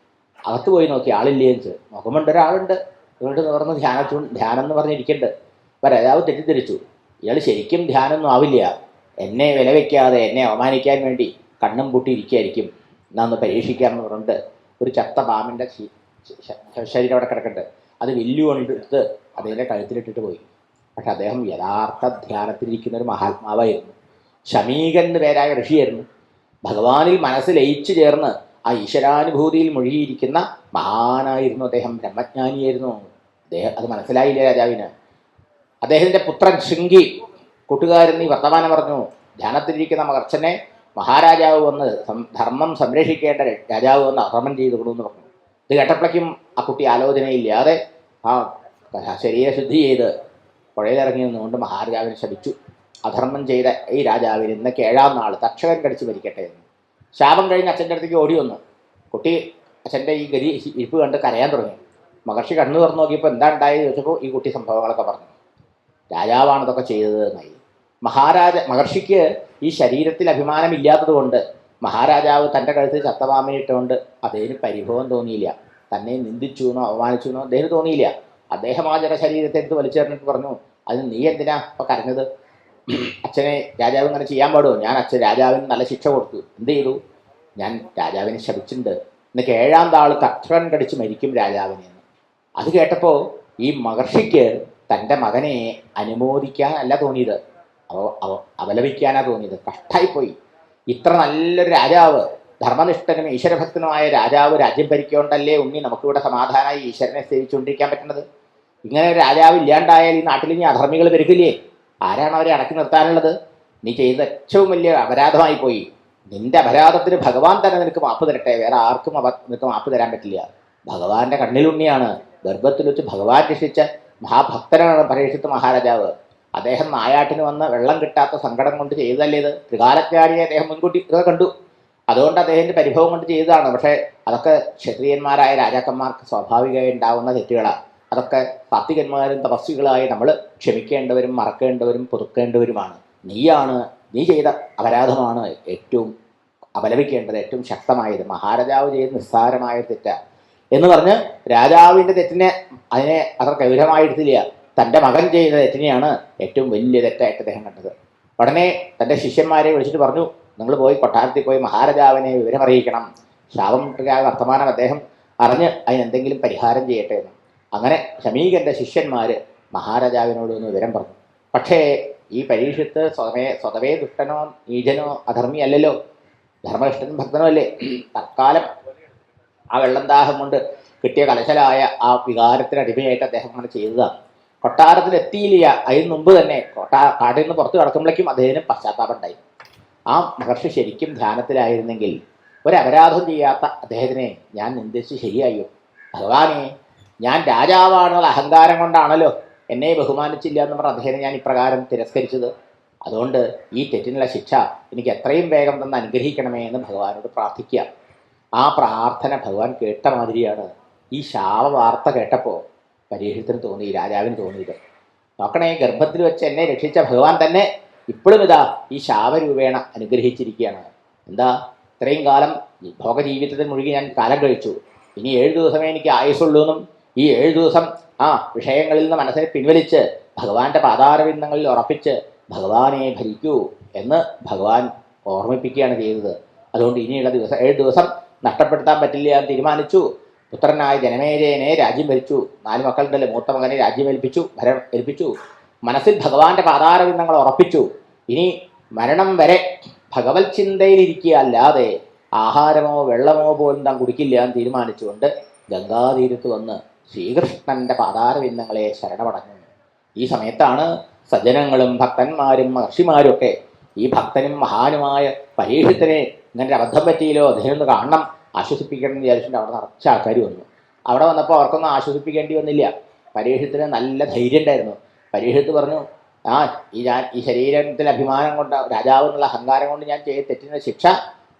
Speaker 3: അകത്ത് പോയി നോക്കി, ആളില്ലേന്ന് വെച്ച് നോക്കുമ്പോൾ ഒരാളുണ്ട്. ഇങ്ങോട്ട് തുറന്ന് ധ്യാനം എന്ന് പറഞ്ഞിരിക്കുന്നുണ്ട്. അപ്പോൾ രാജാവ് തെറ്റിദ്ധരിച്ചു, ഇയാൾ ശരിക്കും ധ്യാനമൊന്നും ആവില്ല, എന്നെ വില വയ്ക്കാതെ എന്നെ അവമാനിക്കാൻ വേണ്ടി കണ്ണും പൂട്ടിയിരിക്കുകയായിരിക്കും, എന്നാന്ന് പരീക്ഷിക്കാമെന്ന് പറഞ്ഞിട്ട് ഒരു ചത്ത പാമ്പിൻ്റെ ശരീരം അവിടെ കിടക്കുന്നുണ്ട്. അത് വില്ലു കൊണ്ടെടുത്ത് അതിൻ്റെ കഴുത്തിലിട്ടിട്ട് പോയി. പക്ഷെ അദ്ദേഹം യഥാർത്ഥ ധ്യാനത്തിലിരിക്കുന്ന ഒരു മഹാത്മാവായിരുന്നു. ശമീകൻ എന്ന് പേരായ ഋഷിയായിരുന്നു. ഭഗവാനിൽ മനസ്സ് ലയിച്ചു ചേർന്ന് ആ ഈശ്വരാനുഭൂതിയിൽ മുഴുകിയിരിക്കുന്ന മഹാനായിരുന്നു അദ്ദേഹം, ബ്രഹ്മജ്ഞാനിയായിരുന്നു. അത് മനസ്സിലായില്ല രാജാവിന്. അദ്ദേഹത്തിൻ്റെ പുത്രൻ ശൃംഗി കൂട്ടുകാരൻ ഈ വർത്തമാനം പറഞ്ഞു, ധ്യാനത്തിലിരിക്കുന്ന മകർച്ചനെ മഹാരാജാവ് വന്ന് ധർമ്മം സംരക്ഷിക്കേണ്ട രാജാവ് വന്ന് അധർമ്മം ചെയ്തു കൊടുന്നു പറഞ്ഞു. ഇത് കേട്ടപ്പോഴേക്കും ആ കുട്ടി ആലോചനയില്ലാതെ ആ ശരീരശുദ്ധി ചെയ്ത് പുഴയിലിറങ്ങി നിന്നുകൊണ്ട് മഹാരാജാവിനെ ശപിച്ചു. അധർമ്മം ചെയ്ത ഈ രാജാവിന് ഇന്നൊക്കെ 7-ാം നാൾ തക്ഷകൻ കടിച്ച് മരിക്കട്ടെ എന്ന്. ശാപം കഴിഞ്ഞ് അച്ഛൻ്റെ അടുത്തേക്ക് ഓടി വന്നു. കുട്ടി അച്ഛൻ്റെ ഈ ഗതി ഇരിപ്പ് കണ്ട് കരയാൻ തുടങ്ങി. മഹർഷി കണ്ണു തുറന്നു നോക്കിയപ്പോൾ എന്താ ഉണ്ടായത് ചോദിച്ചപ്പോൾ ഈ കുട്ടി സംഭവങ്ങളൊക്കെ പറഞ്ഞു. രാജാവാണ് ഇതൊക്കെ ചെയ്തത് എന്നായി. മഹർഷിക്ക് ഈ ശരീരത്തിൽ അഭിമാനമില്ലാത്തത് കൊണ്ട് മഹാരാജാവ് തൻ്റെ കഴുത്തിൽ ചത്തപാമ്പിനിട്ടുകൊണ്ട് അദ്ദേഹത്തിന് പരിഭവം തോന്നിയില്ല. തന്നെ നിന്ദിച്ചു എന്നോ അവമാനിച്ചു എന്നോ അദ്ദേഹത്തിന് തോന്നിയില്ല. അദ്ദേഹം ആ ജനശരീരത്തെ എടുത്ത് വലിച്ചെറിഞ്ഞിട്ട് പറഞ്ഞു, അതിന് നീ എന്തിനാ ഇപ്പം കരഞ്ഞത്? അച്ഛനെ രാജാവ് ഇങ്ങനെ ചെയ്യാൻ പാടുമോ? ഞാൻ രാജാവിന് നല്ല ശിക്ഷ കൊടുത്തു. എന്ത് ചെയ്തു? ഞാൻ രാജാവിനെ ശപിച്ചിട്ടുണ്ട്. എന്നൊക്കെ 7-ാം നാൾ തക്ഷകൻ കടിച്ച് മരിക്കും രാജാവിനെ എന്ന്. അത് കേട്ടപ്പോൾ ഈ മഹർഷിക്ക് തൻ്റെ മകനെ അനുമോദിക്കാനല്ല തോന്നിയത്, അപലപിക്കാനാണ് തോന്നിയത്. കഷ്ടായിപ്പോയി. ഇത്ര നല്ലൊരു രാജാവ്, ധർമ്മനിഷ്ഠനും ഈശ്വരഭക്തനുമായ രാജാവ് രാജ്യം ഭരിക്കൊണ്ടല്ലേ ഉണ്ണി നമുക്കിവിടെ സമാധാനമായി ഈശ്വരനെ സേവിച്ചുകൊണ്ടിരിക്കാൻ പറ്റുന്നത്? ഇങ്ങനെ ഒരു രാജാവ് ഇല്ലാണ്ടായാൽ ഈ നാട്ടിൽ ഇനി അധർമ്മികൾ പെരുകില്ലേ? ആരാണ് അവരെ അടക്കി നിർത്താനുള്ളത്? നീ ചെയ്ത ഏറ്റവും വലിയ അപരാധമായി പോയി. നിന്റെ അപരാധത്തിന് ഭഗവാൻ തന്നെ നിനക്ക് മാപ്പ് തരട്ടെ. വേറെ ആർക്കും നിനക്ക് മാപ്പ് തരാൻ പറ്റില്ല. ഭഗവാന്റെ കണ്ണിലുണ്ണിയാണ്. ഗർഭത്തിൽ വെച്ച് ഭഗവാൻ രക്ഷിച്ച മഹാഭക്തനാണ് പരീക്ഷിത്ത് മഹാരാജാവ്. അദ്ദേഹം നായാട്ടിന് വന്ന് വെള്ളം കിട്ടാത്ത സങ്കടം കൊണ്ട് ചെയ്തതല്ലേ ഇത്? ത്രികാലജ്ഞാനിയെ അദ്ദേഹം മുൻകൂട്ടി ഇതൊക്കെ കണ്ടു. അതുകൊണ്ട് അദ്ദേഹത്തിൻ്റെ പരിഭവം കൊണ്ട് ചെയ്തതാണ്. പക്ഷേ അതൊക്കെ ക്ഷത്രിയന്മാരായ രാജാക്കന്മാർക്ക് സ്വാഭാവികമായി ഉണ്ടാകുന്ന തെറ്റുകളാണ്. അതൊക്കെ സാത്വികന്മാരും തപസ്വികളായി നമ്മൾ ക്ഷമിക്കേണ്ടവരും മറക്കേണ്ടവരും പൊതുക്കേണ്ടവരുമാണ്. നീ ചെയ്ത അപരാധമാണ് ഏറ്റവും അപലപിക്കേണ്ടത്, ഏറ്റവും ശക്തമായത്. മഹാരാജാവ് ചെയ്ത് നിസ്സാരമായ തെറ്റാണ് എന്ന് പറഞ്ഞ് രാജാവിൻ്റെ അതിനെ അത്ര ഗൗരവമായെടുത്തില്ല. തൻ്റെ മകൻ ചെയ്ത തെറ്റിനെയാണ് ഏറ്റവും വലിയ തെറ്റായിട്ട് അദ്ദേഹം കണ്ടത്. ഉടനെ തൻ്റെ ശിഷ്യന്മാരെ വിളിച്ചിട്ട് പറഞ്ഞു, നിങ്ങൾ പോയി കൊട്ടാരത്തിൽ പോയി മഹാരാജാവിനെ വിവരമറിയിക്കണം. ശാപം വർത്തമാനം അദ്ദേഹം അറിഞ്ഞ് അതിനെന്തെങ്കിലും പരിഹാരം ചെയ്യട്ടെ എന്ന്. അങ്ങനെ ശമീകൻ്റെ ശിഷ്യന്മാർ മഹാരാജാവിനോട് ഒന്ന് വിവരം പറഞ്ഞു. പക്ഷേ ഈ പരീക്ഷത്ത് സ്വതവേ ദുഷ്ടനോ നീചനോ അധർമ്മിയല്ലല്ലോ, ധർമ്മനിഷ്ഠനും ഭക്തനോ അല്ലേ. തൽക്കാലം ആ വെള്ളം ദാഹം കൊണ്ട് കിട്ടിയ കലശലായ ആ വികാരത്തിന് അടിമയായിട്ട് അദ്ദേഹം അങ്ങനെ ചെയ്തതാണ്. കൊട്ടാരത്തിലെത്തിയില്ല. അതിന് മുമ്പ് തന്നെ കാട്ടിൽ നിന്ന് പുറത്ത് കിടക്കുമ്പോഴേക്കും അദ്ദേഹത്തിന് പശ്ചാത്താപം ഉണ്ടായി. ആ മഹർഷി ശരിക്കും ധ്യാനത്തിലായിരുന്നെങ്കിൽ ഒരപരാധം ചെയ്യാത്ത അദ്ദേഹത്തിനെ ഞാൻ നിന്ദിച്ച് ശരിയായോ? ഭഗവാനെ, ഞാൻ രാജാവാണെന്നുള്ള അഹങ്കാരം കൊണ്ടാണല്ലോ എന്നെ ബഹുമാനിച്ചില്ല എന്ന് പറഞ്ഞ അദ്ദേഹത്തെ ഞാൻ ഇപ്രകാരം തിരസ്കരിച്ചത്. അതുകൊണ്ട് ഈ തെറ്റിനുള്ള ശിക്ഷ എനിക്ക് എത്രയും വേഗം തന്നെ അനുഗ്രഹിക്കണമേ എന്ന് ഭഗവാനോട് പ്രാർത്ഥിക്കുക. ആ പ്രാർത്ഥന ഭഗവാൻ കേട്ട മാതിരിയാണ് ഈ ശാപ വാർത്ത കേട്ടപ്പോൾ പരീക്ഷത്തിന് തോന്നി, രാജാവിന് തോന്നിയത്. നോക്കണേ, ഗർഭത്തിൽ വെച്ച് എന്നെ രക്ഷിച്ച ഭഗവാൻ തന്നെ ഇപ്പോഴും ഇതാ ഈ ശാപരൂപേണ അനുഗ്രഹിച്ചിരിക്കുകയാണ്. എന്താ, ഇത്രയും കാലം ഭോഗജീവിതത്തിൽ മുഴുകി ഞാൻ കാലം കഴിച്ചു. ഇനി 7 ദിവസമേ എനിക്ക് ആയുസുള്ളൂ എന്നും ഈ 7 ദിവസം വിഷയങ്ങളിൽ നിന്ന് മനസ്സിനെ പിൻവലിച്ച് ഭഗവാന്റെ പാതാരവിന്ദങ്ങളിൽ ഉറപ്പിച്ച് ഭഗവാനെ ഭരിക്കൂ എന്ന് ഭഗവാൻ ഓർമ്മിപ്പിക്കുകയാണ് ചെയ്തത്. അതുകൊണ്ട് ഇനിയുള്ള 7 ദിവസം നഷ്ടപ്പെടുത്താൻ പറ്റില്ല എന്ന് തീരുമാനിച്ചു. പുത്രനായ ജനമേജയനെ രാജ്യം ഭരിച്ചു. 4 മക്കളുടെ മൂത്ത മകനെ രാജ്യം ഏൽപ്പിച്ചു. മനസ്സിൽ ഭഗവാന്റെ പാതാരവിന്ദങ്ങൾ ഉറപ്പിച്ചു. ഇനി മരണം വരെ ഭഗവത് ചിന്തയിലിരിക്കുക അല്ലാതെ ആഹാരമോ വെള്ളമോ പോലും താൻ കുടിക്കില്ല എന്ന് തീരുമാനിച്ചുകൊണ്ട് ഗംഗാതീരത്ത് വന്ന് ശ്രീകൃഷ്ണന്റെ പാതാരവിന്ദങ്ങളെ ശരണമടഞ്ഞു. ഈ സമയത്താണ് സജ്ജനങ്ങളും ഭക്തന്മാരും മഹർഷിമാരും ഒക്കെ ഈ ഭക്തനും മഹാനുമായ പരീക്ഷത്തിനെ ഇങ്ങനെ അബദ്ധം പറ്റിയില്ലോ, അദ്ദേഹം ഒന്ന് കാണണം, ആശ്വസിപ്പിക്കണം എന്ന് വിചാരിച്ചിട്ട് അവിടെ നിറച്ച ആൾക്കാർ വന്നു. അവിടെ വന്നപ്പോൾ അവർക്കൊന്നും ആശ്വസിപ്പിക്കേണ്ടി വന്നില്ല. പരീക്ഷത്തിന് നല്ല ധൈര്യം ഉണ്ടായിരുന്നു. പരീക്ഷത്ത് പറഞ്ഞു, ഞാൻ ഈ ശരീരത്തിൽ അഭിമാനം കൊണ്ട് രാജാവ് എന്നുള്ള അഹങ്കാരം കൊണ്ട് ഞാൻ ചെയ്ത തെറ്റിന് ശിക്ഷ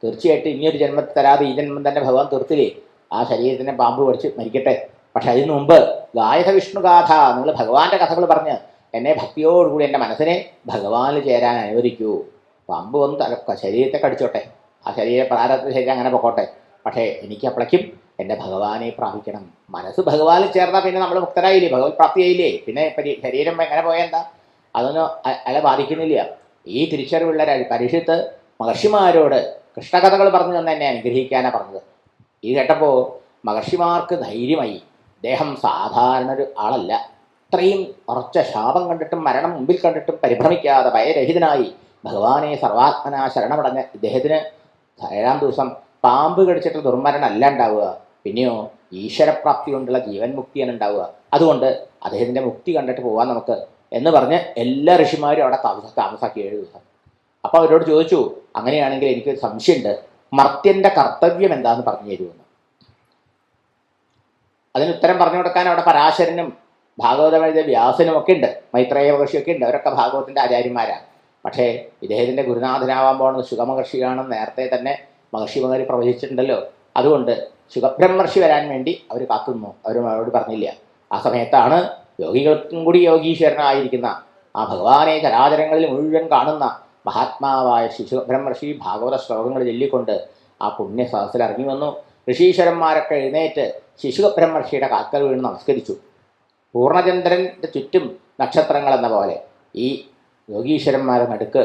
Speaker 3: തീർച്ചയായിട്ടും ഇനിയൊരു ജന്മത്തിൽ തരാതെ ഈ ജന്മം തന്നെ ഭഗവാൻ തീർത്തില്ലേ. ആ ശരീരത്തിനെ പാമ്പ് കടിച്ച് മരിക്കട്ടെ. പക്ഷെ അതിനു മുമ്പ് ഗായക വിഷ്ണുഗാഥ, നിങ്ങൾ ഭഗവാന്റെ കഥകൾ പറഞ്ഞ് എന്നെ ഭക്തിയോടുകൂടി എൻ്റെ മനസ്സിനെ ഭഗവാനിൽ ചേരാൻ അനുവദിക്കൂ. പാമ്പ് വന്ന് ശരീരത്തെ കടിച്ചോട്ടെ, ആ പ്രാരബ്ധ ശരീരം അങ്ങനെ പൊക്കോട്ടെ. പക്ഷേ എനിക്ക് അപ്പോഴേക്കും എൻ്റെ ഭഗവാനെ പ്രാപിക്കണം. മനസ്സ് ഭഗവാനിൽ ചേർന്നാൽ പിന്നെ നമ്മൾ മുക്തരായില്ലേ, ഭഗവത് പ്രാപ്തിയായില്ലേ. പിന്നെ ശരീരം എങ്ങനെ പോയെന്താ, അതൊന്നും അയാളെ ബാധിക്കുന്നില്ല. ഈ തിരിച്ചറിവുള്ള പരീക്ഷത്ത് മഹർഷിമാരോട് കൃഷ്ണകഥകൾ പറഞ്ഞു തന്നെ എന്നെ അനുഗ്രഹിക്കാനാണ് പറഞ്ഞത്. ഇത് കേട്ടപ്പോൾ മഹർഷിമാർക്ക് ധൈര്യമായി. അദ്ദേഹം സാധാരണ ഒരു ആളല്ല. ഇത്രയും ഉറച്ച ശാപം കണ്ടിട്ടും മരണം മുമ്പിൽ കണ്ടിട്ടും പരിഭ്രമിക്കാതെ ഭയരഹിതനായി ഭഗവാനെ സർവാത്മന ശരണമടഞ്ഞ ഇദ്ദേഹത്തിന് 7-ാം ദിവസം പാമ്പ് കടിച്ചിട്ട് ദുർമരണം അല്ല ഉണ്ടാവുക, പിന്നെയോ ഈശ്വരപ്രാപ്തി കൊണ്ടുള്ള ജീവൻ മുക്തിയാണ് ഉണ്ടാവുക. അതുകൊണ്ട് അദ്ദേഹത്തിൻ്റെ മുക്തി കണ്ടിട്ട് പോകാൻ നമുക്ക് എന്ന് പറഞ്ഞ് എല്ലാ ഋഷിമാരും അവിടെ താമസാക്കി 7 ദിവസം. അപ്പോൾ അവരോട് ചോദിച്ചു, അങ്ങനെയാണെങ്കിൽ എനിക്കൊരു സംശയമുണ്ട്, മർത്യൻ്റെ കർത്തവ്യം എന്താണെന്ന് പറഞ്ഞു തരുമെന്ന്. അതിന് ഉത്തരം പറഞ്ഞു കൊടുക്കാൻ അവിടെ പരാശരനും ഭാഗവതം എഴുതിയ വ്യാസനും ഒക്കെ ഉണ്ട്, മൈത്രേയ മഹർഷിയൊക്കെ ഉണ്ട്. അവരൊക്കെ ഭാഗവതത്തിൻ്റെ ആചാര്യന്മാരാണ്. പക്ഷേ ഇദ്ദേഹത്തിൻ്റെ ഗുരുനാഥനാവാൻ പോകുന്നത് ശുഗമഹർഷിയാണെന്ന് നേരത്തെ തന്നെ മഹർഷിമാർ പ്രവചിച്ചിട്ടുണ്ടല്ലോ. അതുകൊണ്ട് ശുഗബ്രഹ്മർഷി വരാൻ വേണ്ടി അവർ കാത്തുനിന്നു. അവരോട് പറഞ്ഞില്ല. ആ സമയത്താണ് യോഗികൾക്കും കൂടി യോഗീശ്വരനായിരിക്കുന്ന ആ ഭഗവാനെ ചരാചരങ്ങളിൽ മുഴുവൻ കാണുന്ന മഹാത്മാവായ ശുഗബ്രഹ്മർഷി ഭാഗവത ശ്ലോകങ്ങൾ ചൊല്ലിക്കൊണ്ട് ആ പുണ്യ സദസ്സിൽ ഇറങ്ങി വന്നു. ഋഷീശ്വരന്മാരൊക്കെ എഴുന്നേറ്റ് ശിശുബ്രഹ്മർഷിയുടെ കാൽക്കൽ വീണ് നമസ്കരിച്ചു. പൂർണ്ണചന്ദ്രൻ്റെ ചുറ്റും നക്ഷത്രങ്ങൾ എന്ന പോലെ ഈ യോഗീശ്വരന്മാരുടെ നടുക്ക്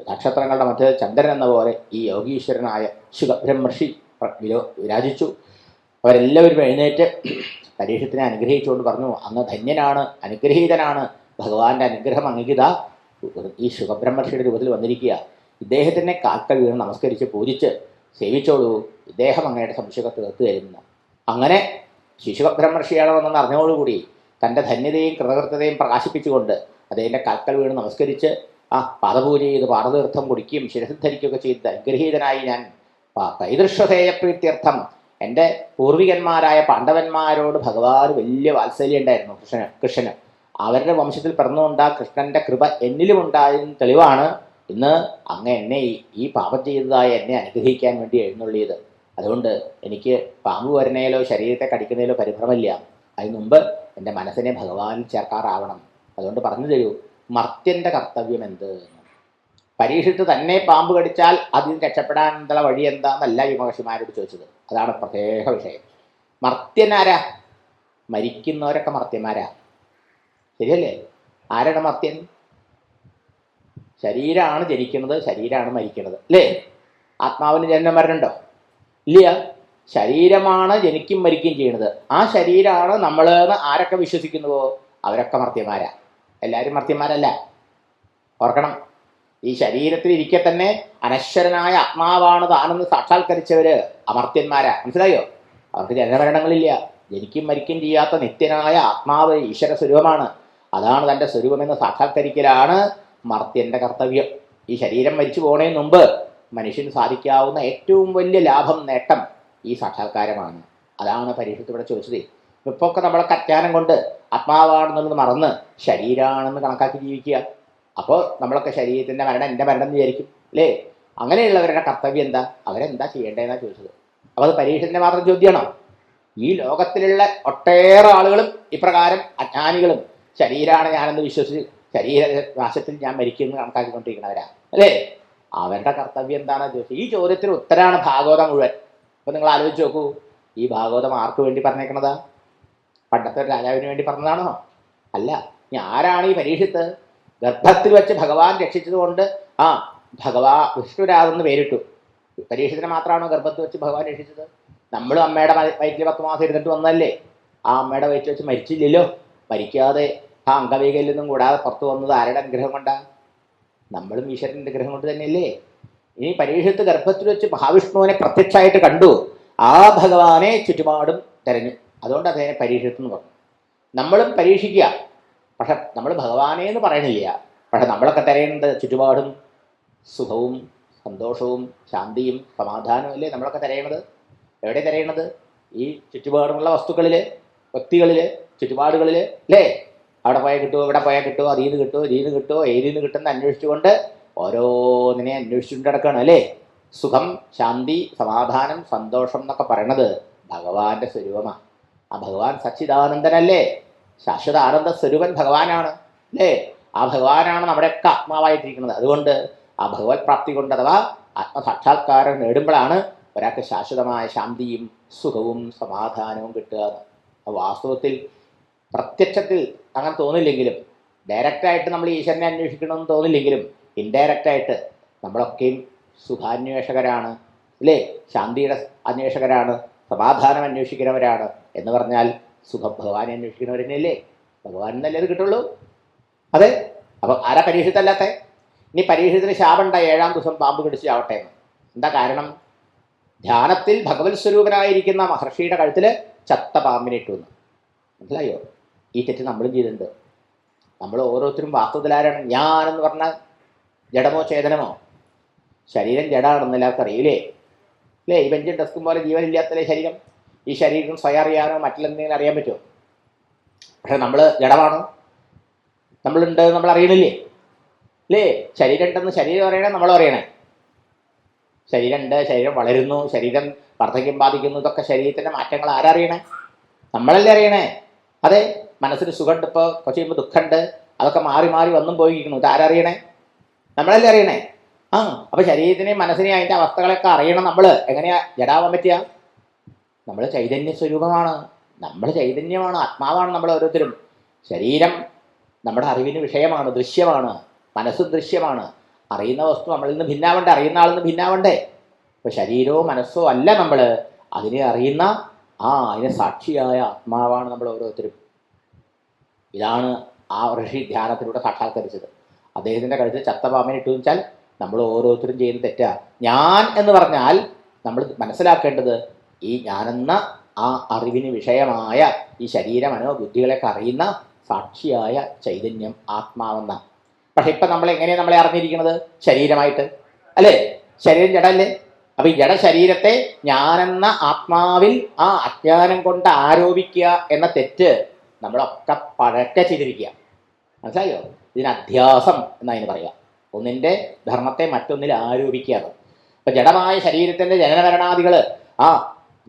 Speaker 3: നക്ഷത്രങ്ങളുടെ മധ്യത്തിൽ ചന്ദ്രൻ എന്ന പോലെ ഈ യോഗീശ്വരനായ ശുഗബ്രഹ്മർഷി വിരാജിച്ചു. അവരെല്ലാവരും എഴുന്നേറ്റ് പരീക്ഷത്തിനെ അനുഗ്രഹിച്ചുകൊണ്ട് പറഞ്ഞു, അങ്ങ് ധന്യനാണ്, അനുഗ്രഹീതനാണ്, ഭഗവാന്റെ അനുഗ്രഹം അംഗീകൃത ഈ ശുഗബ്രഹ്മർഷിയുടെ രൂപത്തിൽ വന്നിരിക്കുക. ഇദ്ദേഹത്തിനെ കാൽക്കൽ വീണ് നമസ്കരിച്ച് പൂജിച്ച് സേവിച്ചോളൂ, ഇദ്ദേഹം അങ്ങയുടെ സംശയമൊക്കെ തീർത്തു തരുന്നു. അങ്ങനെ ശുഗബ്രഹ്മർഷിയാണെന്ന് അറിഞ്ഞതോടുകൂടി തൻ്റെ ധന്യതയും കൃതകൃത്യതയും പ്രകാശിപ്പിച്ചുകൊണ്ട് അദ്ദേഹത്തിൻ്റെ കാൽക്കൽ വീണ് നമസ്കരിച്ച് ആ പാദപൂജ ചെയ്ത് പാദതീർത്ഥം കുടിക്കുകയും ശിരസിൽ ധരിക്കുകയൊക്കെ ചെയ്ത് അനുഗ്രഹീതനായി ഞാൻ പൈതൃശ്വസേയപ്രീത്യർത്ഥം എൻ്റെ പൂർവികന്മാരായ പാണ്ഡവന്മാരോട് ഭഗവാൻ വലിയ വാത്സല്യം ഉണ്ടായിരുന്നു കൃഷ്ണന്. അവരുടെ വംശത്തിൽ പിറന്നുകൊണ്ട് ആ കൃഷ്ണൻ്റെ കൃപ എന്നിലും ഉണ്ടായതിന് തെളിവാണ് ഇന്ന് അങ്ങ് എന്നെ ഈ പാപം ചെയ്തതായി എന്നെ അനുഗ്രഹിക്കാൻ വേണ്ടി എഴുന്നള്ളിയത്. അതുകൊണ്ട് എനിക്ക് പാമ്പ് വരുന്നതിലോ ശരീരത്തെ കടിക്കുന്നതിലോ പരിഭ്രമമില്ല. അതിന് മുമ്പ് എൻ്റെ മനസ്സിനെ ഭഗവാനിൽ ചേർക്കാറാവണം. അതുകൊണ്ട് പറഞ്ഞു തരൂ, മർത്യൻ്റെ കർത്തവ്യം എന്ത്? പരീക്ഷിത്ത് തന്നെ പാമ്പ് കടിച്ചാൽ അതിന് രക്ഷപ്പെടാനുള്ള വഴി എന്താണെന്നല്ല ഈ മഹർഷിമാരോട് ചോദിച്ചത്. അതാണ് പ്രത്യേക വിഷയം. മർത്യനാരാ? മരിക്കുന്നവരൊക്കെ മർത്യന്മാരാ, ശരിയല്ലേ? ആരാണ് മർത്യൻ? ശരീരമാണ് ജനിക്കുന്നത്, ശരീരമാണ് മരിക്കുന്നത്, അല്ലേ? ആത്മാവിന് ജനനം മരണമുണ്ടോ? ഇല്ല. ശരീരമാണ് ജനിക്കും മരിക്കുകയും ചെയ്യുന്നത്. ആ ശരീരമാണ് നമ്മളെന്ന് ആരൊക്കെ വിശ്വസിക്കുന്നുവോ അവരൊക്കെ മർത്യന്മാരാ. എല്ലാവരും മർത്യന്മാരല്ല, ഓർക്കണം. ഈ ശരീരത്തിൽ ഇരിക്കെ തന്നെ അനശ്വരനായ ആത്മാവാണ് താനെന്ന് സാക്ഷാത്കരിച്ചവര് അമർത്യന്മാരാ. മനസ്സിലായോ? അവർക്ക് ജനനമരണങ്ങളില്ല, ജനിക്കും മരിക്കും ചെയ്യാത്ത നിത്യനായ ആത്മാവ് ഈശ്വര സ്വരൂപമാണ്. അതാണ് തൻ്റെ സ്വരൂപമെന്ന് സാക്ഷാത്കരിക്കലാണ് മർത്യൻ്റെ കർത്തവ്യം. ഈ ശരീരം മരിച്ചു പോകുന്നതിന് മുമ്പ് മനുഷ്യന് സാധിക്കാവുന്ന ഏറ്റവും വലിയ ലാഭം, നേട്ടം ഈ സാക്ഷാത്കാരമാണ്. അതാണ് പരീക്ഷത്ത് ഇവിടെ ചോദിച്ചത്. ഇപ്പൊക്കെ നമ്മളൊക്കെ അജ്ഞാനം കൊണ്ട് ആത്മാവാണെന്നുള്ളത് മറന്ന് ശരീരമാണെന്ന് കണക്കാക്കി ജീവിക്കുക. അപ്പോൾ നമ്മളൊക്കെ ശരീരത്തിൻ്റെ മരണം എൻ്റെ മരണം എന്ന് വിചാരിക്കും, അല്ലേ? അങ്ങനെയുള്ളവരുടെ കർത്തവ്യം എന്താ? അവരെന്താ ചെയ്യേണ്ടതെന്നാണ് ചോദിച്ചത്. അപ്പോൾ അത് പരീക്ഷത്തിൻ്റെ മാത്രം ചോദ്യമാണോ? ഈ ലോകത്തിലുള്ള ഒട്ടേറെ ആളുകളും ഇപ്രകാരം അജ്ഞാനികളും ശരീരമാണ് ഞാനെന്ന് വിശ്വസിച്ച് ശരീരനാശത്തിൽ ഞാൻ മരിക്കുമെന്ന് കണക്കാക്കിക്കൊണ്ടിരിക്കുന്നവരാ, അല്ലേ? അവരുടെ കർത്തവ്യം എന്താണെന്ന് ചോദിച്ചത്. ഈ ചോദ്യത്തിന് ഉത്തരമാണ് ഭാഗവതം മുഴുവൻ. അപ്പോൾ നിങ്ങൾ ആലോചിച്ച് നോക്കൂ, ഈ ഭാഗവതം ആർക്ക് വേണ്ടി പറഞ്ഞേക്കണതാ? പണ്ടത്തെ ഒരു രാജാവിന് വേണ്ടി പറഞ്ഞതാണോ? അല്ല. ഇനി ആരാണ് ഈ പരീക്ഷത്ത്? ഗർഭത്തിൽ വെച്ച് ഭഗവാൻ രക്ഷിച്ചതുകൊണ്ട് വിഷ്ണുരാജെന്ന് പേരിട്ടു. പരീക്ഷത്തിന് മാത്രമാണോ ഗർഭത്തിൽ വെച്ച് ഭഗവാൻ രക്ഷിച്ചത്? നമ്മളും അമ്മയുടെ വയറ്റിൽ 10 മാസം ഇരുന്നിട്ട് വന്നതല്ലേ? ആ അമ്മയുടെ വയറ്റിൽ വെച്ച് മരിച്ചില്ലല്ലോ. മരിക്കാതെ ആ അംഗവൈകല്യൊന്നും കൂടാതെ പുറത്തു വന്നത് ആരുടെ അനുഗ്രഹം കൊണ്ടാണ്? നമ്മളും ഈശ്വരൻ്റെ അനുഗ്രഹം കൊണ്ട് തന്നെയല്ലേ? ഇനി പരീക്ഷത്ത് ഗർഭത്തിൽ വെച്ച് മഹാവിഷ്ണുവിനെ പ്രത്യക്ഷമായിട്ട് കണ്ടു. ആ ഭഗവാനെ ചുറ്റുപാടും തെരഞ്ഞു. അതുകൊണ്ട് അദ്ദേഹം പരീക്ഷത്ത് എന്ന് പറഞ്ഞു. നമ്മളും പരീക്ഷിക്കുക, പക്ഷെ നമ്മൾ ഭഗവാനെ എന്ന് പറയണില്ല. പക്ഷെ നമ്മളൊക്കെ തിരയുന്നത് ചുറ്റുപാടും സുഖവും സന്തോഷവും ശാന്തിയും സമാധാനവും അല്ലേ നമ്മളൊക്കെ തിരയണത്? എവിടെ തിരയണത്? ഈ ചുറ്റുപാടുമുള്ള വസ്തുക്കളിൽ, വ്യക്തികളിൽ, ചുറ്റുപാടുകളിൽ, അല്ലേ? അവിടെ പോയാൽ കിട്ടുമോ, ഇവിടെ പോയാൽ കിട്ടുമോ, അതിൽ നിന്ന് കിട്ടുമോ, ഇതിൽ നിന്ന് കിട്ടുമോ, ഏതിൽ നിന്ന് കിട്ടുമെന്ന് അന്വേഷിച്ചുകൊണ്ട് ഓരോന്നിനെ അന്വേഷിച്ചുകൊണ്ട് കിടക്കുകയാണ്, അല്ലേ? സുഖം, ശാന്തി, സമാധാനം, സന്തോഷം എന്നൊക്കെ പറയണത് ഭഗവാന്റെ സ്വരൂപമാണ്. ആ ഭഗവാൻ സച്ചിദാനന്ദനല്ലേ? ശാശ്വത ആനന്ദ സ്വരൂപൻ ഭഗവാനാണ്, അല്ലേ? ആ ഭഗവാനാണ് നമ്മുടെയൊക്കെ ആത്മാവായിട്ടിരിക്കുന്നത്. അതുകൊണ്ട് ആ ഭഗവത് പ്രാപ്തി കൊണ്ട് അഥവാ ആത്മസാക്ഷാത്കാരം നേടുമ്പോഴാണ് ഒരാൾക്ക് ശാശ്വതമായ ശാന്തിയും സുഖവും സമാധാനവും കിട്ടുക. വാസ്തവത്തിൽ പ്രത്യക്ഷത്തിൽ അങ്ങനെ തോന്നില്ലെങ്കിലും, ഡയറക്റ്റായിട്ട് നമ്മൾ ഈശ്വരനെ അന്വേഷിക്കണമെന്ന് തോന്നില്ലെങ്കിലും, ഇൻഡയറക്റ്റായിട്ട് നമ്മളൊക്കെയും സുഖാന്വേഷകരാണ്, അല്ലേ? ശാന്തിയുടെ അന്വേഷകരാണ്, സമാധാനം അന്വേഷിക്കുന്നവരാണ്. എന്ന് പറഞ്ഞാൽ സുഖം ഭഗവാനെ അന്വേഷിക്കുന്നവർ തന്നെയല്ലേ? ഭഗവാൻ എന്നല്ലേ അത് കിട്ടുള്ളൂ. അതെ. അപ്പം ആരാ പരീക്ഷത്തല്ലാത്ത? ഇനി പരീക്ഷത്തിന് ശാപമുണ്ടായി 7-ാം ദിവസം പാമ്പ് കടിച്ച് ചാവട്ടെ എന്ന്. എന്താ കാരണം? ധ്യാനത്തിൽ ഭഗവത് സ്വരൂപനായിരിക്കുന്ന മഹർഷിയുടെ കഴുത്തിൽ ചത്ത പാമ്പിനെ ഇട്ടു എന്ന്. മനസ്സിലായോ? ഈ തെറ്റ് നമ്മളും ചെയ്തിട്ടുണ്ട്. നമ്മൾ ഓരോരുത്തരും വാസ്തവത്തിലാരാണ്? ഞാനെന്ന് പറഞ്ഞാൽ ജഡമോ ചേതനമോ? ശരീരം ജഡാണെന്ന് എല്ലാവർക്കും അറിയില്ലേ? അല്ലേ? ഈ ബെഞ്ചും ഡെസ്കും പോലെ ജീവനില്ലാത്തല്ലേ ശരീരം? ഈ ശരീരം സ്വയം അറിയാനോ മറ്റിലെന്തെങ്കിലും അറിയാൻ പറ്റുമോ? പക്ഷെ നമ്മൾ ജഡമാണ്, നമ്മളുണ്ട്, നമ്മൾ അറിയണില്ലേ? അല്ലേ? ശരീരം ഉണ്ടെന്ന് ശരീരം അറിയണേ, നമ്മൾ അറിയണേ. ശരീരമുണ്ട്, ശരീരം വളരുന്നു, ശരീരം വാർദ്ധക്യം ബാധിക്കുന്നു, ഇതൊക്കെ ശരീരത്തിൻ്റെ മാറ്റങ്ങൾ ആരറിയണേ? നമ്മളല്ലേ അറിയണേ. അതെ, മനസ്സിന് സുഖമുണ്ട്, ഇപ്പോൾ കുറച്ച് കഴിയുമ്പോൾ ദുഃഖമുണ്ട്, അതൊക്കെ മാറി മാറി വന്നും പോയിരിക്കുന്നു, ഇതാരറിയണേ? നമ്മളല്ലേ അറിയണേ. അപ്പോൾ ശരീരത്തിനെയും മനസ്സിനെയും അതിൻ്റെ അവസ്ഥകളൊക്കെ അറിയണം നമ്മൾ. എങ്ങനെയാ ജഡാവാൻ പറ്റുക? നമ്മൾ ചൈതന്യ സ്വരൂപമാണ്, നമ്മൾ ചൈതന്യമാണ്, ആത്മാവാണ് നമ്മൾ ഓരോരുത്തരും. ശരീരം നമ്മുടെ അറിവിന് വിഷയമാണ്, ദൃശ്യമാണ്. മനസ്സും ദൃശ്യമാണ്. അറിയുന്ന വസ്തു നമ്മളിൽ നിന്ന് ഭിന്നാവണ്ടേ, അറിയുന്ന ആളിൽ നിന്ന് ഭിന്നാവണ്ടേ? അപ്പോൾ ശരീരമോ മനസ്സോ അല്ല നമ്മൾ, അതിനെ അറിയുന്ന അതിനെ സാക്ഷിയായ ആത്മാവാണ് നമ്മൾ ഓരോരുത്തരും. ഇതാണ് ആ ഋഷി ധ്യാനത്തിലൂടെ സാക്ഷാത്കരിച്ചത്. അദ്ദേഹത്തിൻ്റെ കഴുത്തിൽ ചത്തപാമ്പനെ ഇട്ടു വെച്ചാൽ നമ്മൾ ഓരോരുത്തരും ചെയ്യുന്ന തെറ്റാ. ഞാൻ എന്ന് പറഞ്ഞാൽ നമ്മൾ മനസ്സിലാക്കേണ്ടത് ഈ ഞാനെന്ന ആ അറിവിന് വിഷയമായ ഈ ശരീര മനോബുദ്ധികളെയൊക്കെ അറിയുന്ന സാക്ഷിയായ ചൈതന്യം ആത്മാവെന്ന. പക്ഷെ ഇപ്പം നമ്മളെങ്ങനെയാണ് നമ്മളെ അറിഞ്ഞിരിക്കുന്നത്? ശരീരമായിട്ട് അല്ലേ? ശരീരം ജഡല്ലേ? അപ്പം ഈ ജഡശരീരത്തെ ഞാനെന്ന ആത്മാവിൽ ആ അജ്ഞാനം കൊണ്ട് ആരോപിക്കുക എന്ന തെറ്റ് നമ്മളൊക്കെ പഴക്ക ചെയ്തിരിക്കുക. മനസ്സിലായോ? ഇതിന് അധ്യാസം എന്നതിന് പറയുക. ഒന്നിൻ്റെ ധർമ്മത്തെ മറ്റൊന്നിൽ ആരോപിക്കുകയാണ്. അപ്പം ജഡമായ ശരീരത്തിൻ്റെ ജനനമരണാദികൾ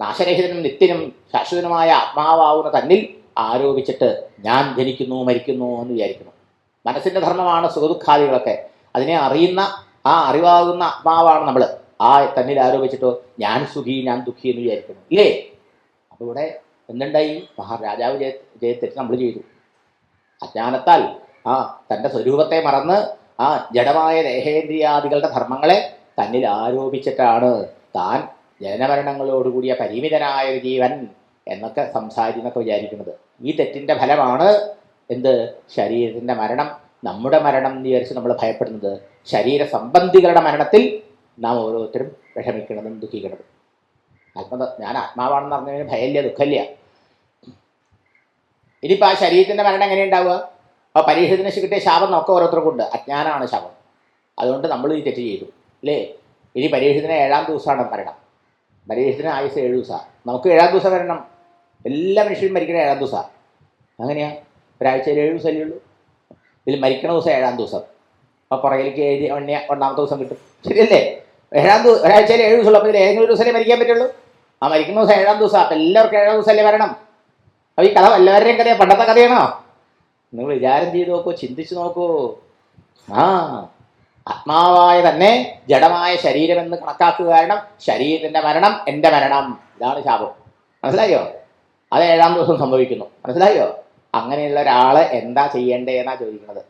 Speaker 3: നാശരഹിതനും നിത്യനും ശാശ്വതനുമായ ആത്മാവാവുന്ന തന്നിൽ ആരോപിച്ചിട്ട് ഞാൻ ജനിക്കുന്നു മരിക്കുന്നു എന്ന് വിചാരിക്കുന്നു. മനസ്സിൻ്റെ ധർമ്മമാണ് സുഖദുഃഖാദികളൊക്കെ. അതിനെ അറിയുന്ന അറിവാകുന്ന ആത്മാവാണ് നമ്മൾ. തന്നിൽ ആരോപിച്ചിട്ടോ ഞാൻ സുഖി ഞാൻ ദുഃഖി എന്ന് വിചാരിക്കുന്നു, ഇല്ലേ? അപ്പോൾ ഇവിടെ എന്തുണ്ടായി? മഹാരാജാവ് തെറ്റ് നമ്മൾ ചെയ്തു. അജ്ഞാനത്താൽ തൻ്റെ സ്വരൂപത്തെ മറന്ന് ജഡമായ ദേഹേന്ദ്രിയാദികളുടെ ധർമ്മങ്ങളെ തന്നിൽ ആരോപിച്ചിട്ടാണ് താൻ ജനനമരണങ്ങളോടുകൂടിയ പരിമിതനായ ഒരു ജീവൻ എന്നൊക്കെ സംസാരിക്കുന്നൊക്കെ വിചാരിക്കുന്നത്. ഈ തെറ്റിൻ്റെ ഫലമാണ് എന്ത്? ശരീരത്തിൻ്റെ മരണം, നമ്മുടെ മരണം എന്ന് വിചാരിച്ച് നമ്മൾ ഭയപ്പെടുന്നത്. ശരീര സംബന്ധികളുടെ മരണത്തിൽ നാം ഓരോരുത്തരും വിഷമിക്കണതും ദുഃഖിക്കണതും. ഞാൻ ആത്മാവാണെന്ന് പറഞ്ഞതിന് ഭയമില്ല, ദുഃഖമില്ല. ഇനിയിപ്പോൾ ആ ശരീരത്തിൻ്റെ മരണം എങ്ങനെയുണ്ടാവുക? അപ്പോൾ പരീക്ഷത്തിന് കിട്ടിയ ശാപം നമുക്ക് ഓരോരുത്തർക്കും ഉണ്ട്. അജ്ഞാനമാണ് ശാപം. അതുകൊണ്ട് നമ്മൾ ഈ തെറ്റ് ചെയ്തു, അല്ലേ? ഇനി പരീക്ഷത്തിന് 7-ാം ദിവസമാണ് മരണം. പരീക്ഷത്തിന് ആയുസ് 7 ദിവസമാണ്. നമുക്ക് 7-ാം ദിവസം വരണം. എല്ലാ മനുഷ്യരും മരിക്കണ 7-ാം ദിവസമാണ്. അങ്ങനെയാണ്. ഒരാഴ്ചയിൽ 7 ദിവസമല്ലേ ഉള്ളൂ. ഇതിൽ മരിക്കണ ദിവസം 7-ാം ദിവസം. അപ്പോൾ പുറകിലേക്ക് 1-ാമത്തെ ദിവസം കിട്ടും. ശരിയല്ലേ? ഒരാഴ്ചയിൽ 7 ദിവസമുള്ളൂ. അപ്പോൾ ഇതിൽ ഏതെങ്കിലും ഒരു ദിവസമല്ലേ മരിക്കാൻ പറ്റുള്ളൂ. മരിക്കുന്ന ദിവസം 7-ാം ദിവസം. അപ്പം എല്ലാവർക്കും 7-ാം ദിവസമല്ലേ വരണം. അപ്പോൾ ഈ കഥ എല്ലാവരുടെയും കഥയാണ്, പണ്ടത്തെ കഥയാണോ? നിങ്ങൾ വിചാരം ചെയ്ത് നോക്കൂ, ചിന്തിച്ച് നോക്കൂ. ആത്മാവായ തന്നെ ജഡമായ ശരീരമെന്ന് കണക്കാക്കുക. കാരണം ശരീരത്തിൻ്റെ മരണം എൻ്റെ മരണം, ഇതാണ് ശാപം. മനസ്സിലായോ? അത് 7-ാം ദിവസം സംഭവിക്കുന്നു. മനസ്സിലായോ? അങ്ങനെയുള്ള ഒരാൾ എന്താ ചെയ്യേണ്ടതെന്നാണ് ചോദിക്കുന്നത്.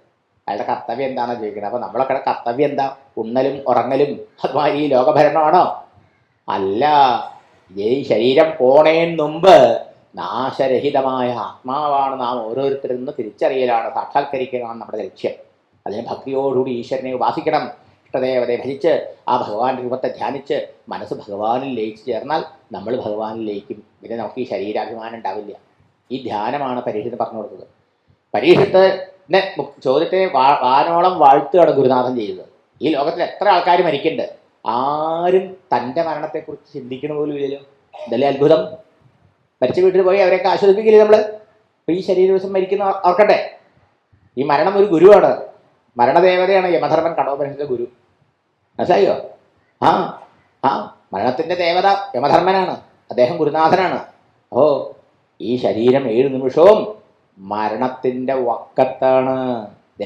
Speaker 3: അയാളുടെ കർത്തവ്യം എന്താണെന്ന് ചോദിക്കുന്നത്. അപ്പോൾ നമ്മളൊക്കെ കർത്തവ്യം എന്താ? ഉണ്ണലും ഉറങ്ങലും അതുമാതിരി ഈ ലോകഭരണമാണോ? അല്ല. ഈ ശരീരം പോണേന് മുമ്പ് നാശരഹിതമായ ആത്മാവാണ് നാം ഓരോരുത്തരിൽ നിന്ന് തിരിച്ചറിയലാണ്, സാക്ഷാത്കരിക്കലാണ് നമ്മുടെ ലക്ഷ്യം. അതിന് ഭക്തിയോടുകൂടി ഈശ്വരനെ ഉപാസിക്കണം. ഇഷ്ടദേവതയെ ഭജിച്ച് ആ ഭഗവാന്റെ രൂപത്തെ ധ്യാനിച്ച് മനസ്സ് ഭഗവാനിൽ ലയിച്ച് ചേർന്നാൽ നമ്മൾ ഭഗവാനിൽ ലയിക്കും. പിന്നെ നമുക്ക് ഈ ശരീരാഭിമാനം ഉണ്ടാവില്ല. ഈ ധ്യാനമാണ് പരീക്ഷത്തിന് പറഞ്ഞു കൊടുത്തത്. പരീക്ഷത്തിൻ്റെ ചോദ്യത്തെ വാനോളം വാഴ്ത്തുകയാണ് ഗുരുനാഥൻ ചെയ്തത്. ഈ ലോകത്തിൽ എത്ര ആൾക്കാർ മരിക്കുന്നുണ്ട്, ആരും തൻ്റെ മരണത്തെക്കുറിച്ച് ചിന്തിക്കണ പോലും ഇല്ലല്ലോ. ഇതല്ലേ അത്ഭുതം. മരിച്ച വീട്ടിൽ പോയി അവരെയൊക്കെ ആശ്വസിപ്പിക്കില്ലേ നമ്മൾ? അപ്പോൾ ഈ ശരീര ദിവസം മരിക്കുന്ന ഓർക്കട്ടെ. ഈ മരണം ഒരു ഗുരുവാണ്, മരണദേവതയാണ് യമധർമ്മൻ, കടോപനിഷത്തിന്റെ ഗുരു. മനസ്സിലായോ? മരണത്തിൻ്റെ ദേവത യമധർമ്മനാണ്, അദ്ദേഹം ഗുരുനാഥനാണ്. ഈ ശരീരം 7 നിമിഷവും മരണത്തിൻ്റെ വക്കത്താണ്.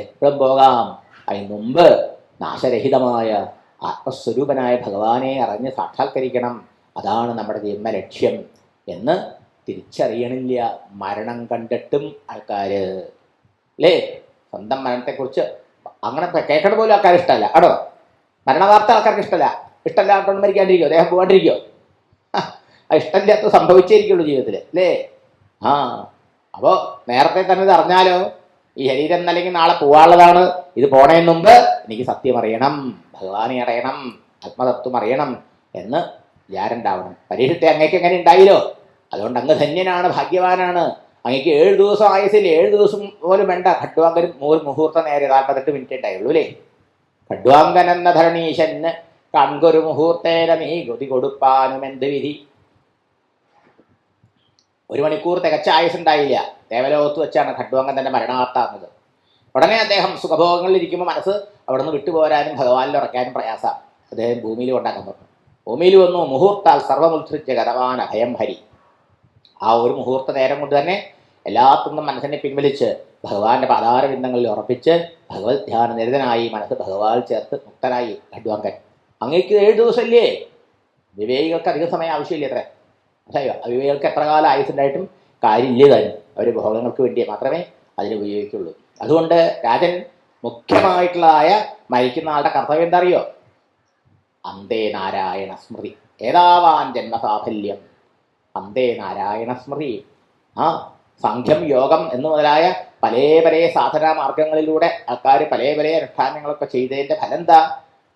Speaker 3: എപ്പോഴും പോകാം. അതിന് മുമ്പ് നാശരഹിതമായ ആത്മസ്വരൂപനായ ഭഗവാനെ അറിഞ്ഞ് സാക്ഷാത്കരിക്കണം. അതാണ് നമ്മുടെ ജന്മലക്ഷ്യം എന്ന് തിരിച്ചറിയണില്ല മരണം കണ്ടിട്ടും ആൾക്കാർ, അല്ലേ? സ്വന്തം മരണത്തെക്കുറിച്ച് അങ്ങനെ കേൾക്കണ പോലും ആൾക്കാർ ഇഷ്ടമല്ല. ആണോ? മരണവാർത്ത ആൾക്കാർക്ക് ഇഷ്ടമല്ലാത്തോണ്ട് മരിക്കാണ്ടിരിക്കുമോ? അദ്ദേഹം പോകാണ്ടിരിക്കുമോ? ഇഷ്ടമില്ലാത്ത സംഭവിച്ചിരിക്കുള്ളൂ ജീവിതത്തിൽ, അല്ലേ? അപ്പോൾ നേരത്തെ തന്നെ ഇത് അറിഞ്ഞാലോ, ഈ ശരീരം എന്നല്ലെങ്കിൽ നാളെ പോകാനുള്ളതാണ്. ഇത് പോണതിന് മുമ്പ് എനിക്ക് സത്യം അറിയണം, ഭഗവാനെ അറിയണം, ആത്മതത്വം അറിയണം എന്ന് വിചാരമുണ്ടാവണം. പരീക്ഷത്തെ അങ്ങേക്ക് എങ്ങനെ ഉണ്ടായില്ലോ? അതുകൊണ്ട് അങ്ങ് ധന്യനാണ്, ഭാഗ്യവാനാണ്. അങ്ങേക്ക് 7 ദിവസം ആയുസിൽ 7 ദിവസം പോലും വേണ്ട. ഖഡ്വാങ്കനും 3 മുഹൂർത്തം നേരെ 48 മിനിറ്റ് ഉണ്ടായുള്ളൂ, അല്ലേ? ഖഡ്വാങ്കൻ എന്ന ധരണീശന് കൺകൊരു മുഹൂർത്തേന നീ ഗതി കൊടുപ്പാനും എന്ത് വിധി. 1 മണിക്കൂർ തികച്ച ആയുസുണ്ടായില്ല. ദേവലോകത്ത് വെച്ചാണ് ഖഡ്വാംഗൻ തന്റെ മരണവാർത്താകുന്നത്. ഉടനെ അദ്ദേഹം സുഖഭോഗങ്ങളിൽ ഇരിക്കുമ്പോൾ മനസ്സ് അവിടെ നിന്ന് വിട്ടുപോരാനും ഭഗവാനിൽ ഉറക്കാനും പ്രയാസം. അദ്ദേഹം ഭൂമിയിൽ കൊണ്ടാക്കാൻ പറഞ്ഞു. ഭൂമിയിൽ വന്നു. മുഹൂർത്താൽ സർവമുത്സൃജ്യ ഗതവാൻ അഭയം ഹരി. ആ ഒരു മുഹൂർത്ത നേരം കൊണ്ട് തന്നെ എല്ലാത്തിനും മനസ്സിനെ പിൻവലിച്ച് ഭഗവാന്റെ പാതാരബിന്ദങ്ങളിൽ ഉറപ്പിച്ച് ഭഗവത് ധ്യാന നിരതനായി മനസ്സ് ഭഗവാൻ ചേർത്ത് മുക്തനായി ഖഡ്വാംഗൻ. അങ്ങേക്ക് 7 ദിവസമല്ലേ? വിവേകികൾക്ക് അധിക സമയം ആവശ്യമില്ല. അത്ര മനസ്സിലായോ? അവിവേകികൾക്ക് എത്ര കാലം ആയുസുണ്ടായിട്ടും കാര്യമില്ല താനും. അവർ ഭോഗങ്ങൾക്ക് വേണ്ടി മാത്രമേ അതിന് ഉപയോഗിക്കുള്ളൂ. അതുകൊണ്ട് രാജൻ മുഖ്യമായിട്ടുള്ളതായ മരിക്കുന്ന ആളുടെ കർത്തവ്യം എന്താ അറിയോ? അന്തേ നാരായണ സ്മൃതി. ഏതാവാൻ ജന്മസാഫല്യം അന്തേ നാരായണ സ്മൃതി. സാഖ്യം യോഗം എന്ന് മുതലായ പല പല സാധനാ മാർഗങ്ങളിലൂടെ ആൾക്കാർ പല പല അനുഷ്ഠാനങ്ങളൊക്കെ ചെയ്തതിൻ്റെ ഫലം എന്താ?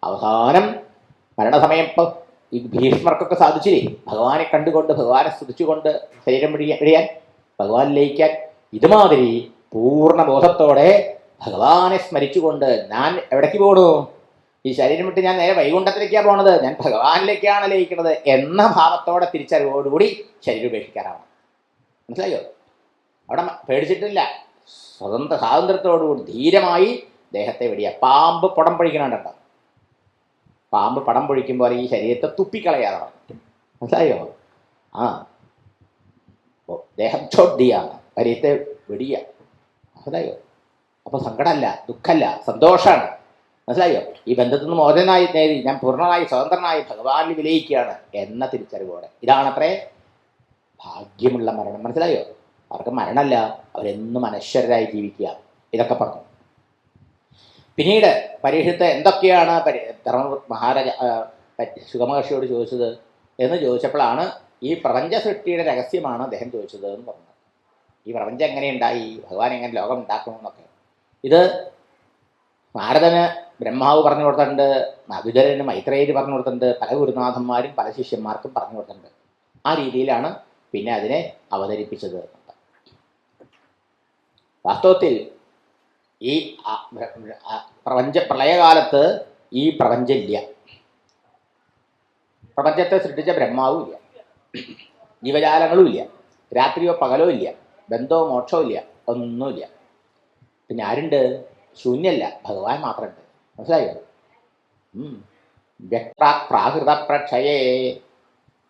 Speaker 3: അവസാനം മരണസമയം ഇപ്പം ഈ ഭീഷ്മർക്കൊക്കെ സാധിച്ചില്ലേ? ഭഗവാനെ കണ്ടുകൊണ്ട് ഭഗവാനെ സ്തുതിച്ചുകൊണ്ട് ശരീരം പിടിയാൻ ഭഗവാൻ ലയിക്കാൻ. ഇതുമാതിരി പൂർണ്ണ ബോധത്തോടെ ഭഗവാനെ സ്മരിച്ചുകൊണ്ട് ഞാൻ എവിടേക്ക് പോകണു? ഈ ശരീരം വിട്ട് ഞാൻ നേരെ വൈകുണ്ഠത്തിലേക്കാണ് പോണത്, ഞാൻ ഭഗവാനിലേക്കാണ് ലയിക്കുന്നത് എന്ന ഭാവത്തോടെ തിരിച്ചറിവോടുകൂടി ശരീരം ഉപേക്ഷിക്കാനാണ്. മനസ്സിലായോ? അവിടെ പേടിച്ചിട്ടില്ല. സ്വാതന്ത്ര്യത്തോടുകൂടി ധീരമായി ദേഹത്തെ വെടിയ. പാമ്പ് പടം പൊഴിക്കണുണ്ടോ? പാമ്പ് പടം പൊഴിക്കുമ്പോൾ ഈ ശരീരത്തെ തുപ്പിക്കളയാതെ. മനസ്സിലായോ? ദേഹം ചൊടിയാണ്, ശരീരത്തെ വെടിയ. മനസ്സിലായോ? അപ്പോൾ സങ്കടമല്ല, ദുഃഖമല്ല, സന്തോഷമാണ്. മനസ്സിലായോ? ഈ ബന്ധത്തിൽ നിന്ന് മോചനായി നേടി ഞാൻ പൂർണ്ണമായി സ്വതന്ത്രനായി ഭഗവാനിൽ വിലയിക്കുകയാണ് എന്ന തിരിച്ചറിവോടെ. ഇതാണത്രേ ഭാഗ്യമുള്ള മരണം. മനസ്സിലായോ? അവർക്ക് മരണമല്ല, അവരെന്നും അനശ്വരരായി ജീവിക്കുക. ഇതൊക്കെ പറഞ്ഞു. പിന്നീട് പരീക്ഷത്ത് എന്തൊക്കെയാണ് മഹാരാജ സുഖമഹർഷിയോട് ചോദിച്ചത് എന്ന് ചോദിച്ചപ്പോഴാണ് ഈ പ്രപഞ്ച സൃഷ്ടിയുടെ രഹസ്യമാണ് അദ്ദേഹം ചോദിച്ചത് എന്ന് പറഞ്ഞത്. ഈ പ്രപഞ്ചം എങ്ങനെയുണ്ടായി, ഭഗവാൻ എങ്ങനെ ലോകം ഉണ്ടാക്കണമെന്നൊക്കെ ഇത് നാരദന് ബ്രഹ്മാവ് പറഞ്ഞു കൊടുത്തിട്ടുണ്ട്, വിതുരന് മൈത്രേയര് പറഞ്ഞു കൊടുത്തിട്ടുണ്ട്, പല ഗുരുനാഥന്മാരും പല ശിഷ്യന്മാർക്കും പറഞ്ഞു കൊടുത്തിട്ടുണ്ട്. ആ രീതിയിലാണ് പിന്നെ അതിനെ അവതരിപ്പിച്ചത്. വാസ്തവത്തിൽ ഈ പ്രളയകാലത്ത് ഈ പ്രപഞ്ചമില്ല. പ്രപഞ്ചത്തെ സൃഷ്ടിച്ച ബ്രഹ്മാവും ഇല്ല, ജീവജാലങ്ങളും ഇല്ല, രാത്രിയോ പകലോ ഇല്ല, ബന്ധമോ മോക്ഷവും ഇല്ല, ഒന്നുമില്ല. പിന്നെ ആരുണ്ട്? ശൂന്യല്ല, ഭഗവാൻ മാത്രമുണ്ട്. മനസ്സിലായോ? പ്രാകൃത പ്രക്ഷയേ.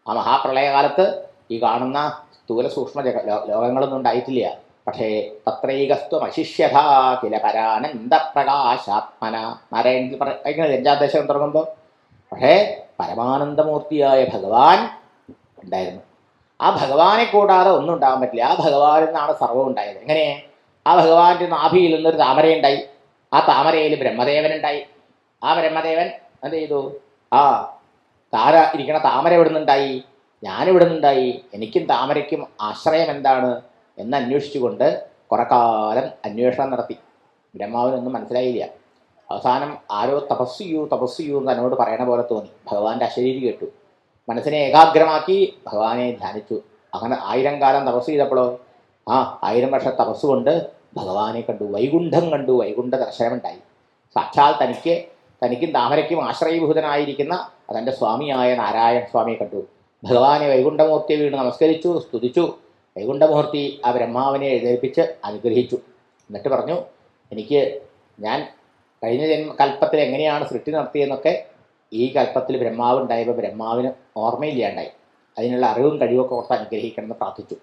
Speaker 3: ആ മഹാപ്രളയകാലത്ത് ഈ കാണുന്ന സ്ഥൂല സൂക്ഷ്മ ലോകങ്ങളൊന്നും ഉണ്ടായിട്ടില്ല. പക്ഷേ തത്രൈകസ്ത്വം അശിഷ്യത കില പരാനന്ദ പ്രകാശാത്മന. നാരായണത്തിൽ പറയുന്നത് 5-ാം ദശകം തുടങ്ങുമ്പോൾ പക്ഷേ പരമാനന്ദമൂർത്തിയായ ഭഗവാൻ ഉണ്ടായിരുന്നു. ആ ഭഗവാനെ കൂടാതെ ഒന്നും ഉണ്ടാകാൻ പറ്റില്ല. ആ ഭഗവാനിൽ നിന്നാണ് സർവ്വം ഉണ്ടായത്. എങ്ങനെ? ആ ഭഗവാന്റെ നാഭിയിൽ നിന്നൊരു താമരയുണ്ടായി. ആ താമരയിൽ ബ്രഹ്മദേവനുണ്ടായി. ആ ബ്രഹ്മദേവൻ എന്ത് ചെയ്തു? ഇരിക്കണ താമര എവിടുന്നുണ്ടായി? ഞാനിവിടുന്നുണ്ടായി. എനിക്കും താമരയ്ക്കും ആശ്രയം എന്താണ് എന്ന് അന്വേഷിച്ചുകൊണ്ട് കുറെ കാലം അന്വേഷണം നടത്തി. ബ്രഹ്മാവിനൊന്നും മനസ്സിലായില്ല. അവസാനം ആരോ തപസ് ചെയ്യൂ എന്ന് തന്നോട് പറയണ പോലെ തോന്നി. ഭഗവാന്റെ അശരീരി കേട്ടു. മനസ്സിനെ ഏകാഗ്രമാക്കി ഭഗവാനെ ധ്യാനിച്ചു. അങ്ങനെ 1000 കാലം തപസ് ചെയ്തപ്പോഴോ 1000 വർഷ തപസ് കൊണ്ട് ഭഗവാനെ കണ്ടു, വൈകുണ്ഠം കണ്ടു, വൈകുണ്ഠ ദർശനമുണ്ടായി. സാക്ഷാൽ തനിക്കും താമരയ്ക്കും ആശ്രയഭൂതനായിരിക്കുന്ന തൻ്റെ സ്വാമിയായ നാരായണ സ്വാമിയെ കണ്ടു. ഭഗവാനെ വൈകുണ്ഠമൂർത്തിയെ വീണ് നമസ്കരിച്ചു, സ്തുതിച്ചു. വൈകുണ്ഠമൂർത്തി ആ ബ്രഹ്മാവിനെ എഴുന്നേൽപ്പിച്ച് അനുഗ്രഹിച്ചു. എന്നിട്ട് പറഞ്ഞു, ഞാൻ കഴിഞ്ഞ കൽപ്പത്തിൽ എങ്ങനെയാണ് സൃഷ്ടി നടത്തിയെന്നൊക്കെ ഈ കൽപ്പത്തിൽ ബ്രഹ്മാവ് ഉണ്ടായപ്പോൾ ബ്രഹ്മാവിന് ഓർമ്മയില്ലാണ്ടായി. അതിനുള്ള അറിവും കഴിവൊക്കെ ഓർത്ത് അനുഗ്രഹിക്കണമെന്ന് പ്രാർത്ഥിച്ചു.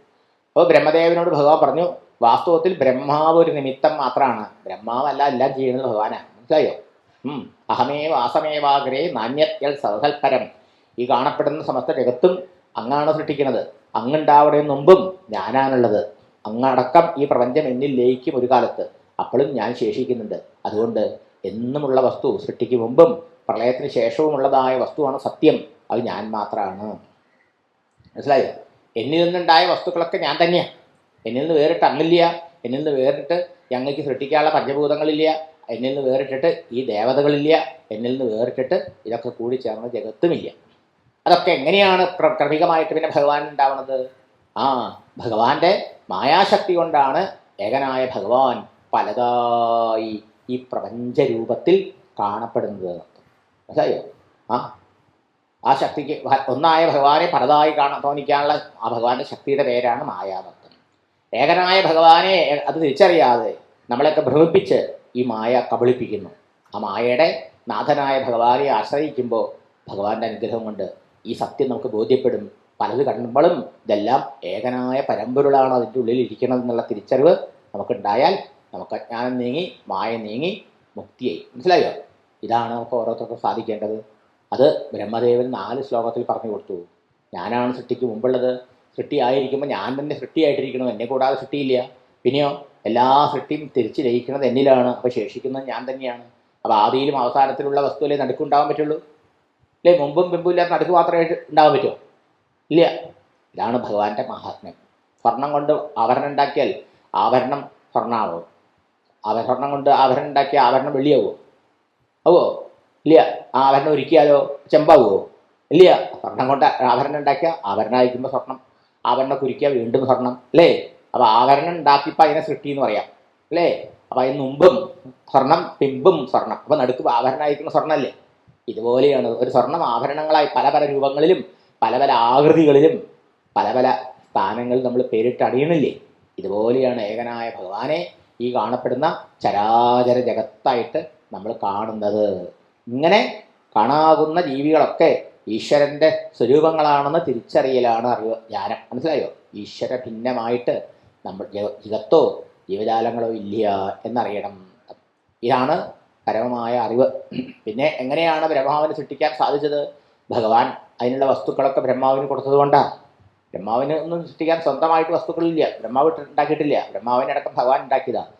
Speaker 3: അപ്പോൾ ബ്രഹ്മദേവനോട് ഭഗവാൻ പറഞ്ഞു, വാസ്തവത്തിൽ ബ്രഹ്മാവ് ഒരു നിമിത്തം മാത്രമാണ്, ബ്രഹ്മാവല്ല എല്ലാം ചെയ്യുന്നത് ഭഗവാനാണ്. മനസ്സിലായോ? അഹമേവാസമേവാഗ്രേ നാണ്യത്യൽ സഹൽപരം. ഈ കാണപ്പെടുന്ന സമസ്ത ജഗത്തും അങ്ങാണ് സൃഷ്ടിക്കുന്നത്. അങ്ങുണ്ടാവുന്നതിന് മുമ്പും ഞാനാണുള്ളത്. അങ്ങടക്കം ഈ പ്രപഞ്ചം എന്നിൽ ലയിക്കും ഒരു കാലത്ത്. അപ്പോഴും ഞാൻ ശേഷിക്കുന്നുണ്ട്. അതുകൊണ്ട് എന്നുമുള്ള വസ്തു സൃഷ്ടിക്ക് മുമ്പും പ്രളയത്തിന് ശേഷവുമുള്ളതായ വസ്തുവാണ് സത്യം. അത് ഞാൻ മാത്രമാണ്. മനസ്സിലായോ? എന്നിൽ നിന്നുണ്ടായ വസ്തുക്കളൊക്കെ ഞാൻ തന്നെയാണ്. എന്നിൽ നിന്ന് വേറിട്ട് അങ്ങില്ല. എന്നിൽ നിന്ന് വേറിട്ട് ഞങ്ങൾക്ക് സൃഷ്ടിക്കാനുള്ള പഞ്ചഭൂതങ്ങളില്ല. എന്നിൽ നിന്ന് വേറിട്ടിട്ട് ഈ ദേവതകളില്ല. എന്നിൽ നിന്ന് വേറിട്ടിട്ട് ഇതൊക്കെ കൂടി ചേർന്ന ജഗത്തുമില്ല. അതൊക്കെ എങ്ങനെയാണ് ക്രമികമായിട്ട് പിന്നെ ഭഗവാൻ ഉണ്ടാവുന്നത്? ഭഗവാന്റെ മായാശക്തി കൊണ്ടാണ് ഏകനായ ഭഗവാൻ പലതായി ഈ പ്രപഞ്ചരൂപത്തിൽ കാണപ്പെടുന്നത്. മനസ്സിലായോ? ആ ശക്തിക്ക് ഒന്നായ ഭഗവാനെ പലതായി തോന്നിക്കാനുള്ള ആ ഭഗവാന്റെ ശക്തിയുടെ പേരാണ് മായാതത്വം. ഏകനായ ഭഗവാനെ അത് തിരിച്ചറിയാതെ നമ്മളെയൊക്കെ ഭ്രമിപ്പിച്ച് ഈ മായ കബളിപ്പിക്കുന്നു. ആ മായയുടെ നാഥനായ ഭഗവാനെ ആശ്രയിക്കുമ്പോൾ ഭഗവാന്റെ അനുഗ്രഹം കൊണ്ട് ഈ സത്യം നമുക്ക് ബോധ്യപ്പെടും. പലത് കണ്ടുമ്പോഴും ഇതെല്ലാം ഏകനായ പരമ്പൊരുളാണ് അതിൻ്റെ ഉള്ളിൽ ഇരിക്കുന്നത് എന്നുള്ള തിരിച്ചറിവ് നമുക്കുണ്ടായാൽ നമുക്ക് അജ്ഞാനം നീങ്ങി, മായ നീങ്ങി, മുക്തിയായി. മനസ്സിലായോ? ഇതാണ് നമുക്ക് ഓരോരുത്തർക്കും സാധിക്കേണ്ടത്. അത് ബ്രഹ്മദേവൻ 4 ശ്ലോകത്തിൽ പറഞ്ഞു കൊടുത്തു. ഞാനാണ് സൃഷ്ടിക്ക് മുമ്പുള്ളത്. സൃഷ്ടിയായിരിക്കുമ്പോൾ ഞാൻ തന്നെ സൃഷ്ടിയായിട്ടിരിക്കണം, എന്നെ കൂടാതെ സൃഷ്ടിയില്ല. പിന്നെയോ എല്ലാ സൃഷ്ടിയും തിരിച്ച് ലയിക്കുന്നത് എന്നിലാണ്. അപ്പോൾ ശേഷിക്കുന്നത് ഞാൻ തന്നെയാണ്. അപ്പോൾ ആദിയിലും അവസാനത്തിലുള്ള വസ്തുവിലെ നടുക്കുണ്ടാവാൻ പറ്റുള്ളൂ അല്ലേ? മുമ്പും പിമ്പും ഇല്ലാത്ത നടുക്ക് മാത്രമേ ഉണ്ടാവാൻ പറ്റുമോ? ഇല്ല. ഇതാണ് ഭഗവാന്റെ മഹാത്മ്യം. സ്വർണം കൊണ്ട് ആഭരണം ഉണ്ടാക്കിയാൽ ആഭരണം സ്വർണ്ണമാവോ? സ്വർണം കൊണ്ട് ആഭരണം ഉണ്ടാക്കിയാൽ ആഭരണം വെള്ളിയാവോ? ആവോ? ഇല്ല. ആഭരണം ഒരുക്കിയാലോ ചെമ്പാവുമോ? ഇല്ല. സ്വർണം കൊണ്ട് ആഭരണം ഉണ്ടാക്കിയാൽ ആഭരണം അയക്കുമ്പോൾ സ്വർണം, ആഭരണം കുരിക്കിയാൽ വീണ്ടും സ്വർണം അല്ലേ? അപ്പോൾ ആഭരണം ഉണ്ടാക്കിയപ്പോൾ അതിനെ സൃഷ്ടി എന്ന് പറയാം അല്ലേ? അപ്പോൾ അതിന് മുമ്പും സ്വർണം, പിമ്പും സ്വർണം. അപ്പോൾ നടുക്ക് ആഭരണം അയക്കുന്ന സ്വർണ്ണമല്ലേ? ഇതുപോലെയാണ് ഒരു സ്വർണം ആഭരണങ്ങളായി പല പല രൂപങ്ങളിലും പല പല ആകൃതികളിലും പല പല സ്ഥാനങ്ങളിൽ നമ്മൾ പേരിട്ട് അണിയണില്ലേ? ഇതുപോലെയാണ് ഏകനായ ഭഗവാനെ ഈ കാണപ്പെടുന്ന ചരാചര ജഗത്തായിട്ട് നമ്മൾ കാണുന്നത്. ഇങ്ങനെ കാണാകുന്ന ജീവികളൊക്കെ ഈശ്വരൻ്റെ സ്വരൂപങ്ങളാണെന്ന് തിരിച്ചറിയലാണ് അറിവ്, ജ്ഞാനം. മനസ്സിലായോ? ഈശ്വര ഭിന്നമായിട്ട് നമ്മൾ ജഗത്തോ ജീവജാലങ്ങളോ ഇല്ല എന്നറിയണം. ഇതാണ് പരമമായ അറിവ്. പിന്നെ എങ്ങനെയാണ് ബ്രഹ്മാവിനെ സൃഷ്ടിക്കാൻ സാധിച്ചത്? ഭഗവാൻ അതിനുള്ള വസ്തുക്കളൊക്കെ ബ്രഹ്മാവിന് കൊടുത്തതുകൊണ്ടാണ്. ബ്രഹ്മാവിന് ഒന്നും സൃഷ്ടിക്കാൻ സ്വന്തമായിട്ട് വസ്തുക്കളില്ല, ബ്രഹ്മാവ് ഉണ്ടാക്കിയിട്ടില്ല. ബ്രഹ്മാവിനടക്കം ഭഗവാൻ ഉണ്ടാക്കിയതാണ്.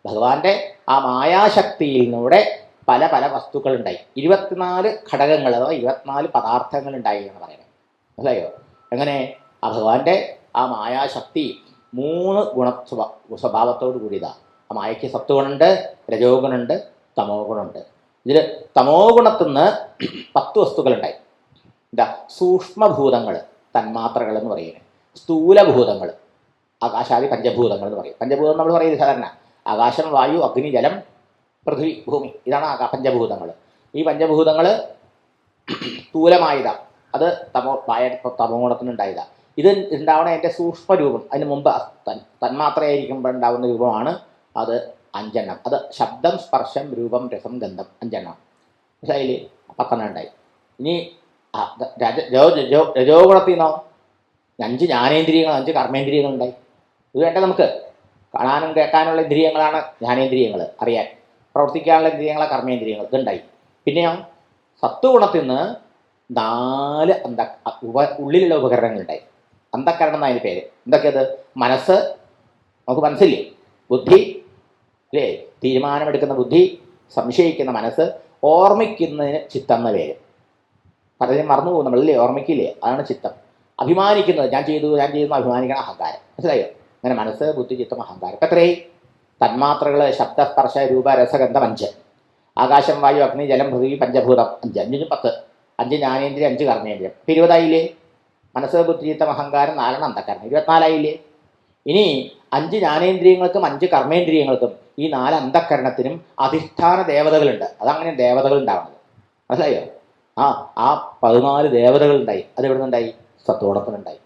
Speaker 3: ഭഗവാന്റെ ആ മായാശക്തിയിൽ നിന്നൂടെ പല പല വസ്തുക്കളുണ്ടായി. 24 ഘടകങ്ങൾ അഥവാ 24 പദാർത്ഥങ്ങൾ ഉണ്ടായി എന്ന് പറയുന്നത്. മനസ്സിലായോ? എങ്ങനെ? ആ ഭഗവാന്റെ ആ മായാശക്തി 3 സ്വഭാവത്തോട് കൂടിയതാണ്. ആ മായയ്ക്ക് സത്വഗുണുണ്ട്, രജോ ഗുണുണ്ട്, തമോ ഗുണുണ്ട്. ഇതിൽ തമോ ഗുണത്തിൽ നിന്ന് 10 വസ്തുക്കളുണ്ടായി. എന്താ? സൂക്ഷ്മഭൂതങ്ങൾ, തന്മാത്രകൾ എന്ന് പറയുന്നത്. സ്ഥൂലഭൂതങ്ങൾ, ആകാശാദി പഞ്ചഭൂതങ്ങൾ എന്ന് പറയും. പഞ്ചഭൂതം നമ്മൾ പറയുന്നത് സാധാരണ ആകാശം, വായു, അഗ്നി, ജലം, പൃഥ്വി, ഭൂമി. ഇതാണ് പഞ്ചഭൂതങ്ങൾ. ഈ പഞ്ചഭൂതങ്ങൾ സ്ഥൂലമായതാണ്. അത് തമോ ഗുണത്തിനുണ്ടായതാണ്. ഇത് ഉണ്ടാവണ എൻ്റെ സൂക്ഷ്മരൂപം. അതിന് മുമ്പ് തന്മാത്രയായിരിക്കുമ്പോൾ ഉണ്ടാകുന്ന രൂപമാണ് അത് 5 എണ്ണം. അത് ശബ്ദം, സ്പർശം, രൂപം, രസം, ഗന്ധം 5 എണ്ണം. പക്ഷേ അതിൽ 10 ഉണ്ടായി. ഇനി രജോ ഗുണത്തിൽ നിന്നോ 5 ജ്ഞാനേന്ദ്രിയങ്ങൾ, 5 കർമ്മേന്ദ്രിയങ്ങളുണ്ടായി. ഇത് വേണ്ട നമുക്ക്. കാണാനും കേൾക്കാനുള്ള ഇന്ദ്രിയങ്ങളാണ് ജ്ഞാനേന്ദ്രിയങ്ങൾ, അറിയാൻ പ്രവർത്തിക്കാനുള്ള ഇന്ദ്രിയങ്ങളെ കർമ്മേന്ദ്രിയങ്ങൾ. ഇതുണ്ടായി. പിന്നെയോ സത്വഗുണത്തിൽ നിന്ന് 4 ഉള്ളിലുള്ള ഉപകരണങ്ങളുണ്ടായി. അന്ധക്കരണം എന്നതിന് പേര്. എന്തൊക്കെയത്? മനസ്സ്, നമുക്ക് മനസ്സില്ലേ? ബുദ്ധി അല്ലേ? തീരുമാനമെടുക്കുന്ന ബുദ്ധി, സംശയിക്കുന്ന മനസ്സ്, ഓർമ്മിക്കുന്നതിന് ചിത്തം എന്ന പേര്. പലരും മറന്നു പോകും നമ്മളല്ലേ? ഓർമ്മിക്കില്ലേ? അതാണ് ചിത്തം. അഭിമാനിക്കുന്നത്, ഞാൻ ചെയ്തു അഭിമാനിക്കണം, അഹങ്കാരം. മനസ്സിലായോ? അങ്ങനെ മനസ്സ്, ബുദ്ധി, ചിത്തം, അഹങ്കാരം. ഇപ്പം എത്രയായി? തന്മാത്രകൾ ശബ്ദ, സ്പർശ, രൂപ, രസഗന്ധം 5. ആകാശം, വായു, അഗ്നി, ജലം, പൃഥ്വി, പഞ്ചഭൂതം 5. 5 10. 5 ജ്ഞാനേന്ദ്രിയം, 5 കർമ്മേന്ദ്രിയം. 20 ആയില്ലേ? മനസ്സ്, ബുദ്ധി, ചിത്തം, അഹങ്കാരം 4 അന്ധക്കരണം. 24 ആയില്ലേ? ഇനി 5 ജ്ഞാനേന്ദ്രിയങ്ങൾക്കും 5 കർമ്മേന്ദ്രിയങ്ങൾക്കും ഈ 4 അന്ധക്കരണത്തിനും അധിഷ്ഠാന ദേവതകളുണ്ട്. അതങ്ങനെ ദേവതകൾ ഉണ്ടാവുന്നത്. മനസ്സിലായോ? ആ 14 ദേവതകളുണ്ടായി. അത് എവിടെ നിന്നുണ്ടായി? സത്വഗുണത്തിനുണ്ടായി.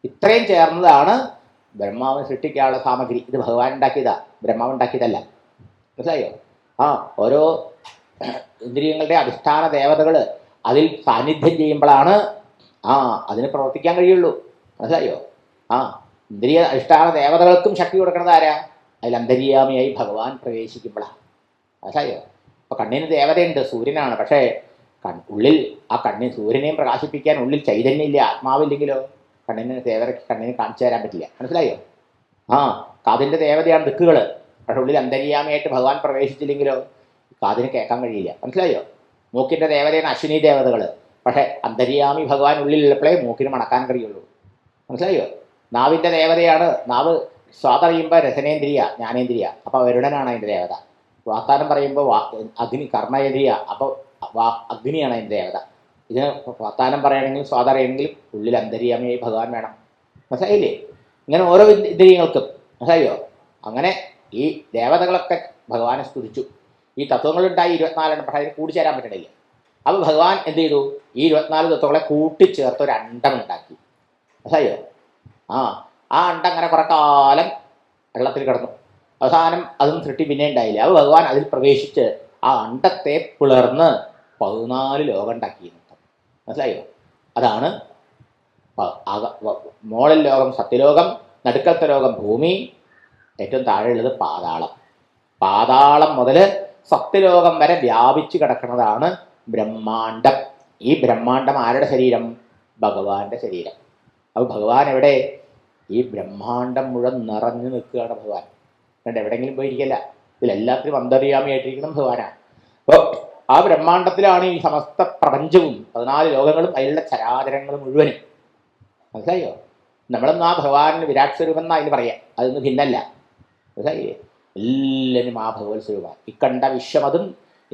Speaker 3: ഇത്രയും ചേർന്നതാണ് ബ്രഹ്മാവിനെ സൃഷ്ടിക്കാനുള്ള സാമഗ്രി. ഇത് ഭഗവാൻ ഉണ്ടാക്കിയതാ, ബ്രഹ്മാവ് ഉണ്ടാക്കിയതല്ല. മനസ്സിലായോ? ഓരോ ഇന്ദ്രിയങ്ങളുടെ അധിഷ്ഠാന ദേവതകൾ അതിൽ സാന്നിധ്യം ചെയ്യുമ്പോഴാണ് അതിന് പ്രവർത്തിക്കാൻ കഴിയുള്ളൂ. മനസ്സിലായോ? ഇന്ദ്രിയ അധിഷ്ഠാന ദേവതകൾക്കും ശക്തി കൊടുക്കുന്നത് ആരാ? അതിൽ അന്തര്യാമിയായി ഭഗവാൻ പ്രവേശിക്കുമ്പോഴാണ്. മനസ്സിലായോ? അപ്പോൾ കണ്ണിന് ദേവതയുണ്ട്, സൂര്യനാണ്. പക്ഷേ ഉള്ളിൽ ആ കണ്ണിന്, സൂര്യനെയും പ്രകാശിപ്പിക്കാൻ ഉള്ളിൽ ചൈതന്യം ഇല്ല, ആത്മാവില്ലെങ്കിലോ ദേവതയ്ക്ക് കണ്ണിന് കാണിച്ചു തരാൻ പറ്റില്ല. മനസ്സിലായോ? കാതിൻ്റെ ദേവതയാണ് ദിക്കുകൾ. പക്ഷെ ഉള്ളിൽ അന്തര്യാമിയായിട്ട് ഭഗവാൻ പ്രവേശിച്ചില്ലെങ്കിലോ കാതിന് കേൾക്കാൻ കഴിയില്ല. മനസ്സിലായോ? മൂക്കിൻ്റെ ദേവതയാണ് അശ്വിനി ദേവതകൾ. പക്ഷേ അന്തര്യാമി ഭഗവാൻ ഉള്ളിലുള്ളപ്പോഴേ മൂക്കിന് മണക്കാൻ കഴിയുള്ളൂ. മനസ്സിലായോ? നാവിൻ്റെ ദേവതയാണ്. നാവ് സ്വാതറിയുമ്പോൾ രസനേന്ദ്രിയ, ജ്ഞാനേന്ദ്രിയ. അപ്പോൾ വരുണനാണ് അതിൻ്റെ ദേവത. വാഗ്ദാനം പറയുമ്പോൾ അഗ്നി, കർമ്മേന്ദ്രിയ. അപ്പോൾ അഗ്നിയാണ് അതിൻ്റെ ദേവത. ഇതിന് വാഗ്ദാനം പറയണമെങ്കിലും സ്വാതറിയണമെങ്കിലും ഉള്ളിൽ അന്തര്യാമിയായി ഭഗവാൻ വേണം. മനസ്സിലായില്ലേ? ഇങ്ങനെ ഓരോ ഇന്ദ്രിയങ്ങൾക്കും. മനസ്സിലായോ? അങ്ങനെ ഈ ദേവതകളൊക്കെ ഭഗവാനെ സ്തുതിച്ചു. ഈ തത്വങ്ങളുണ്ടായി 24 എണ്ണം. പക്ഷേ അതിന് കൂടിച്ചേരാൻ പറ്റണില്ല. അപ്പോൾ ഭഗവാൻ എന്ത് ചെയ്തു? ഈ 24 തത്വങ്ങളെ കൂട്ടിച്ചേർത്ത് ഒരു അണ്ടം ഉണ്ടാക്കി. മനസ്സിലായോ? ആ അണ്ടം അങ്ങനെ കുറെ കാലം വെള്ളത്തിൽ കിടന്നു. അവസാനം അതും സൃഷ്ടി പിന്നെ ഉണ്ടായില്ല. അപ്പോൾ ഭഗവാൻ അതിൽ പ്രവേശിച്ച് ആ അണ്ടത്തെ പിളർന്ന് 14 ലോകം ഉണ്ടാക്കി. മനസ്സിലായോ? അതാണ് മോളിൽ ലോകം സത്യലോകം, നടുക്കത്തെ ലോകം ഭൂമി, ഏറ്റവും താഴെയുള്ളത് പാതാളം. പാതാളം മുതൽ സത്യലോകം വരെ വ്യാപിച്ചു കിടക്കുന്നതാണ് ബ്രഹ്മാണ്ടം. ഈ ബ്രഹ്മാണ്ടം ആരുടെ ശരീരം? ഭഗവാന്റെ ശരീരം. അപ്പോൾ ഭഗവാൻ എവിടെ? ഈ ബ്രഹ്മാണ്ടം മുഴുവൻ നിറഞ്ഞു നിൽക്കുകയാണ് ഭഗവാൻ. കണ്ട് എവിടെയെങ്കിലും പോയിരിക്കല്ല, ഇതിലെല്ലാത്തിനും അന്തര്യാമിയായിട്ടിരിക്കുന്ന ഭഗവാനാണ്. അപ്പോൾ ആ ബ്രഹ്മാണ്ടത്തിലാണ് ഈ സമസ്ത പ്രപഞ്ചവും 14 ലോകങ്ങളും അതിലുള്ള ചരാചരങ്ങളും മുഴുവനും. മനസ്സിലായോ? നമ്മളൊന്നും ആ ഭഗവാൻ വിരാട് സ്വരൂപം എന്നാ അതിന് പറയാം, അതൊന്നും ഭിന്നല്ല. മനസ്സിലായില്ലേ? എല്ലാവരും ആ ഭഗവത് സ്വരൂപം. ഇക്കണ്ട വിശ്വമതും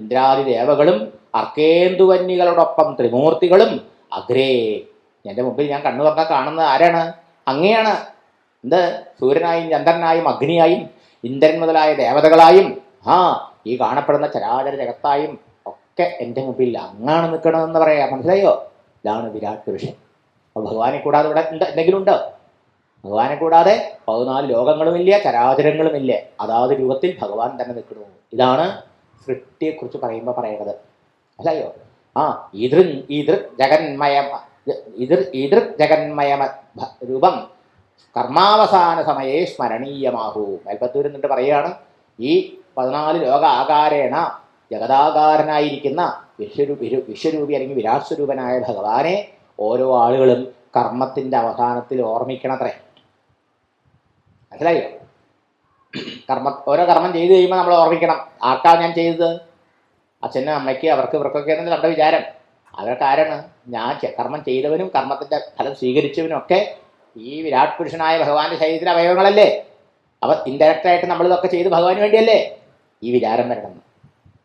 Speaker 3: ഇന്ദ്രാദി ദേവകളും അർക്കേന്ദുവന്യകളോടൊപ്പം ത്രിമൂർത്തികളും അഗ്രേ. എൻ്റെ മുമ്പിൽ ഞാൻ കണ്ണു തുറന്നാൽ കാണുന്നത് ആരാണ്? അങ്ങനെയാണ്. എന്ത്? സൂര്യനായും ചന്ദ്രനായും അഗ്നിയായും ഇന്ദ്രൻ മുതലായ ദേവതകളായും ഈ കാണപ്പെടുന്ന ചരാചര ജഗത്തായും ഒക്കെ എൻ്റെ മുമ്പിൽ അങ്ങാണ് നിൽക്കണമെന്ന് പറയാം. മനസ്സിലായോ? ഇതാണ് വിരാട് പുരുഷൻ. അപ്പോൾ ഭഗവാനെ കൂടാതെ ഇവിടെ എന്തെങ്കിലും ഉണ്ടോ? ഭഗവാനെ കൂടാതെ 14 ലോകങ്ങളുമില്ല, ചരാചരങ്ങളുമില്ല. അതാത് രൂപത്തിൽ ഭഗവാൻ തന്നെ നിൽക്കുന്നു. ഇതാണ് സൃഷ്ടിയെക്കുറിച്ച് പറയുമ്പോൾ പറയേണ്ടത്. മനസ്സിലായോ? ജഗന്മയ രൂപം കർമാവസാന സമയേ സ്മരണീയമാഹൂ. മേൽപ്പത്തൂരിൽ നിന്നിട്ട് പറയുകയാണ്, ഈ 14 ലോക ആകാരേണ ജഗതാകാരനായിരിക്കുന്ന വിശ്വരൂപി അല്ലെങ്കിൽ വിരാട് സ്വരൂപനായ ഭഗവാനെ ഓരോ ആളുകളും കർമ്മത്തിൻ്റെ അവസാനത്തിൽ ഓർമ്മിക്കണത്രേ. മനസ്സിലായോ? ഓരോ കർമ്മം ചെയ്തു കഴിയുമ്പോൾ നമ്മൾ ഓർമ്മിക്കണം, ആർക്കാണ് ഞാൻ ചെയ്തത്? അച്ഛനും അമ്മയ്ക്ക്, അവർക്ക് ഇവർക്കൊക്കെ ആണെന്ന് നമ്മുടെ വിചാരം. അവരൊക്കെ ആരാണ്? ഞാൻ കർമ്മം ചെയ്തവനും കർമ്മത്തിൻ്റെ ഫലം സ്വീകരിച്ചവനും ഒക്കെ ഈ വിരാട് പുരുഷനായ ഭഗവാന്റെ ശരീരത്തിലെ അവയവങ്ങളല്ലേ. അപ്പം ഇൻഡയറക്റ്റായിട്ട് നമ്മളിതൊക്കെ ചെയ്ത് ഭഗവാന് വേണ്ടിയല്ലേ ഈ വിചാരം വരണം.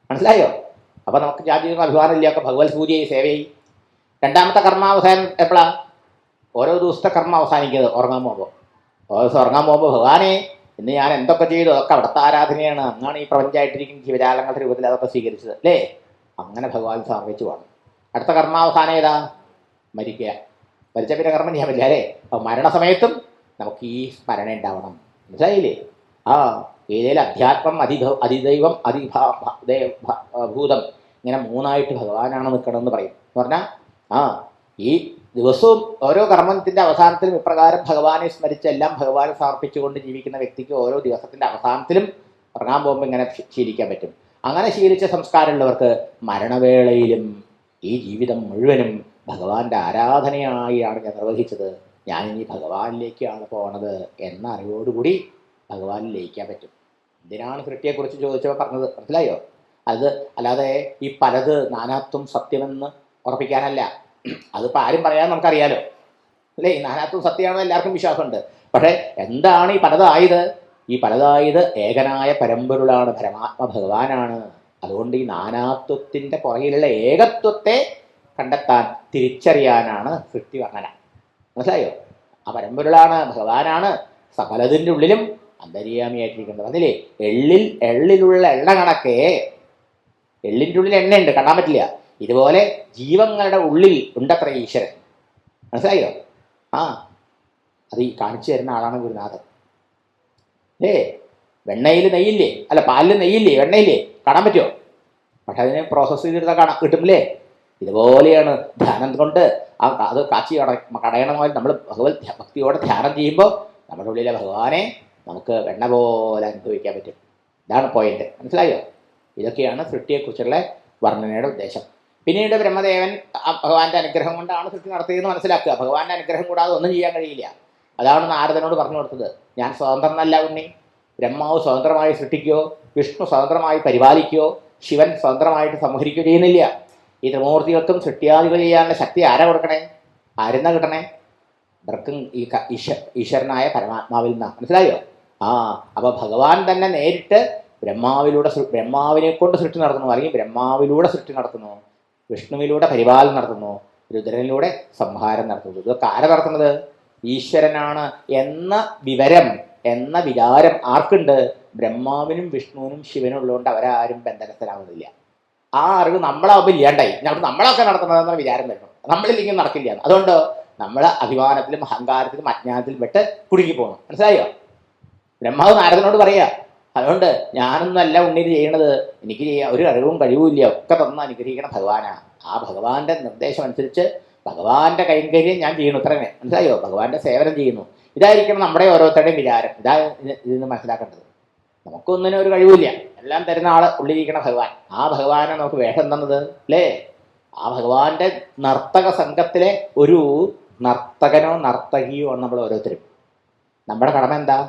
Speaker 3: മനസ്സിലായോ? അപ്പം നമുക്ക് ജാതിയൊന്നും അഭിമാനമില്ല, ഒക്കെ ഭഗവത് പൂജയായി സേവയായി. രണ്ടാമത്തെ കർമാവസാനം എപ്പോഴാണ്? ഓരോ ദിവസത്തെ കർമ്മം അവസാനിക്കുന്നത് ഉറങ്ങാൻ പോകുമ്പോൾ. ഓരോ ദിവസം ഉറങ്ങാൻ പോകുമ്പോൾ ഭഗവാനെ ഇന്ന് ഞാൻ എന്തൊക്കെ ചെയ്തു, അതൊക്കെ അവിടുത്തെ ആരാധനയാണ്, അങ്ങാണ് ഈ പ്രപഞ്ചമായിട്ടിരിക്കുന്ന ജീവജാലങ്ങളുടെ രൂപത്തിൽ അതൊക്കെ സ്വീകരിച്ചത് അല്ലേ. അങ്ങനെ ഭഗവാൻ സമർപ്പിച്ചു പോകണം. അടുത്ത കർമാവസാനം ഏതാ? മരിക്കുക. മരിച്ച പിന്നെ കർമ്മം ചെയ്യാൻ പറ്റില്ല അല്ലേ. അപ്പം മരണസമയത്തും നമുക്ക് ഈ സ്മരണ ഉണ്ടാവണം. മനസ്സിലായില്ലേ? ഗീതയിൽ അധ്യാത്മം, അതിദൈവം, ഭൂതം, ഇങ്ങനെ 3ആയിട്ട് ഭഗവാനാണ് നിൽക്കണമെന്ന് പറയും. എന്ന് പറഞ്ഞാൽ ഈ ദിവസവും ഓരോ കർമ്മത്തിൻ്റെ അവസാനത്തിലും ഇപ്രകാരം ഭഗവാനെ സ്മരിച്ച് എല്ലാം ഭഗവാനെ സമർപ്പിച്ചുകൊണ്ട് ജീവിക്കുന്ന വ്യക്തിക്ക് ഓരോ ദിവസത്തിൻ്റെ അവസാനത്തിലും ഉറങ്ങാൻ പോകുമ്പോൾ ഇങ്ങനെ ശീലിക്കാൻ പറ്റും. അങ്ങനെ ശീലിച്ച സംസ്കാരമുള്ളവർക്ക് മരണവേളയിലും ഈ ജീവിതം മുഴുവനും ഭഗവാന്റെ ആരാധനയായാണ് ഞാൻ നിർവഹിച്ചത്, ഞാനിനി ഭഗവാനിലേക്കാണ് പോണത് എന്ന അറിവോടുകൂടി ഭഗവാനിൽ ലയിക്കാൻ പറ്റും. എന്തിനാണ് സൃഷ്ടിയെക്കുറിച്ച് ചോദിച്ചപ്പോൾ പറഞ്ഞത്? മനസ്സിലായോ? അത് അല്ലാതെ ഈ പലത് നാനാത്വം സത്യമെന്ന് ഉറപ്പിക്കാനല്ല. അതിപ്പോൾ ആരും പറയാൻ നമുക്കറിയാലോ അല്ലേ. ഈ നാനാത്വം സത്യമാണെന്ന് എല്ലാവർക്കും വിശ്വാസമുണ്ട്. പക്ഷേ എന്താണ് ഈ പലതായത്? ഈ പലതായത് ഏകനായ പരമ്പൊരുളാണ്, പരമാത്മ ഭഗവാനാണ്. അതുകൊണ്ട് ഈ നാനാത്വത്തിൻ്റെ പുറകിലുള്ള ഏകത്വത്തെ കണ്ടെത്താൻ, തിരിച്ചറിയാനാണ് സൃഷ്ടി വർണ്ണന. മനസ്സിലായോ? ആ പരമ്പൊരുളാണ്, ഭഗവാനാണ് സകലതിൻ്റെ ഉള്ളിലും അന്തര്യാമിയായിട്ടിരിക്കുന്നത്. അതില്ലേ എള്ളിലുള്ള എണ്ണ കണക്കേ, എള്ളിൻ്റെ ഉള്ളിൽ എണ്ണയുണ്ട്, കാണാൻ പറ്റില്ല. ഇതുപോലെ ജീവങ്ങളുടെ ഉള്ളിൽ ഉണ്ടത്ര ഈശ്വരൻ. മനസ്സിലായോ? അത് ഈ കാണിച്ചു തരുന്ന ആളാണ് ഗുരുനാഥൻ. വെണ്ണയിൽ നെയ്യില്ലേ, അല്ല പാലിൽ നെയ്യില്ലേ, വെണ്ണയില്ലേ, കാണാൻ പറ്റുമോ? പക്ഷെ അതിനെ പ്രോസസ്സ് ചെയ്തെടുത്താൽ കിട്ടുമില്ലേ. ഇതുപോലെയാണ് ധ്യാനം കൊണ്ട് അത് കാച്ചി കടയണമായി നമ്മൾ ഭഗവത് ഭക്തിയോടെ ധ്യാനം ചെയ്യുമ്പോൾ നമ്മുടെ ഉള്ളിലെ ഭഗവാനെ നമുക്ക് വെണ്ണ പോലെ അനുഭവിക്കാൻ പറ്റും. ഇതാണ് പോയിന്റ്. മനസ്സിലായോ? ഇതൊക്കെയാണ് സൃഷ്ടിയെക്കുറിച്ചുള്ള വർണ്ണനയുടെ ഉദ്ദേശം. പിന്നീട് ബ്രഹ്മദേവൻ ഭഗവാന്റെ അനുഗ്രഹം കൊണ്ടാണ് സൃഷ്ടി നടത്തിയതെന്ന് മനസ്സിലാക്കുക. ഭഗവാന്റെ അനുഗ്രഹം കൂടാതെ ഒന്നും ചെയ്യാൻ കഴിയില്ല. അതാണ് നാരദനോട് പറഞ്ഞു കൊടുത്തത്. ഞാൻ സ്വതന്ത്രനല്ല ഉണ്ണി. ബ്രഹ്മാവ് സ്വതന്ത്രമായി സൃഷ്ടിക്കുകയോ വിഷ്ണു സ്വതന്ത്രമായി പരിപാലിക്കുകയോ ശിവൻ സ്വതന്ത്രമായിട്ട് സംഹരിക്കുകയോ ചെയ്യുന്നില്ല. ഈ ത്രിമൂർത്തികൾക്കും സൃഷ്ടിയാദികൾ ചെയ്യാനുള്ള ശക്തി ആരാ കൊടുക്കണേ? ആരെന്നാ കിട്ടണേ? ഇവർക്കും ഈ ഈശ്വരനായ പരമാത്മാവിൽ നിന്നാണ്. മനസ്സിലായോ? അപ്പോൾ ഭഗവാൻ തന്നെ നേരിട്ട് ബ്രഹ്മാവിനെ കൊണ്ട് സൃഷ്ടി നടത്തുന്നു, അല്ലെങ്കിൽ ബ്രഹ്മാവിലൂടെ സൃഷ്ടി നടത്തുന്നു, വിഷ്ണുവിലൂടെ പരിപാലനം നടത്തുന്നു, രുദ്രനിലൂടെ സംഹാരം നടത്തുന്നു. ഇതൊക്കെ ആരാ നടത്തുന്നത്? ഈശ്വരനാണ് എന്ന വിചാരം ആർക്കുണ്ട്? ബ്രഹ്മാവിനും വിഷ്ണുവിനും ശിവനും ഉള്ളതുകൊണ്ട് അവരാരും ബന്ധനസ്ഥരാകുന്നില്ല. ആ അറിവ് നമ്മളാവുമ്പോൾ ഇല്ലാണ്ടായി. നമ്മളൊക്കെ നടത്തുന്നതെന്ന വിചാരം വരണം, നമ്മളില്ലെങ്കിൽ നടക്കില്ല. അതുകൊണ്ട് നമ്മൾ അഭിമാനത്തിലും അഹങ്കാരത്തിലും അജ്ഞാനത്തിലും പെട്ട് കുടുങ്ങി പോകണം. മനസ്സിലായോ? ബ്രഹ്മാവ് നാരദനോട് പറയാ, അതുകൊണ്ട് ഞാനൊന്നല്ല ഉണ്ണി ചെയ്യണത്, എനിക്ക് ചെയ്യാൻ ഒരു അറിവും കഴിവും ഇല്ല, ഒക്കെ തന്ന് അനുഗ്രഹിക്കണ ഭഗവാനാ. ആ ഭഗവാന്റെ നിർദ്ദേശം അനുസരിച്ച് ഭഗവാന്റെ കൈങ്കര്യം ഞാൻ ചെയ്യുന്നു, ഇത്രമേ. മനസ്സിലായോ? ഭഗവാന്റെ സേവനം ചെയ്യുന്നു. ഇതായിരിക്കണം നമ്മുടെ ഓരോരുത്തരുടെയും വിചാരം. ഇതിന് മനസ്സിലാക്കേണ്ടത്. നമുക്കൊന്നിനും ഒരു കഴിവില്ല, എല്ലാം തരുന്ന ആള് ഉള്ളിലിരിക്കണ ഭഗവാൻ. ആ ഭഗവാനെ നമുക്ക് വേഷം തന്നത് അല്ലേ? ആ ഭഗവാന്റെ നർത്തക സംഘത്തിലെ ഒരു നർത്തകനോ നർത്തകിയോ ആണ് നമ്മൾ ഓരോരുത്തരും. നമ്മുടെ കടമ എന്താ?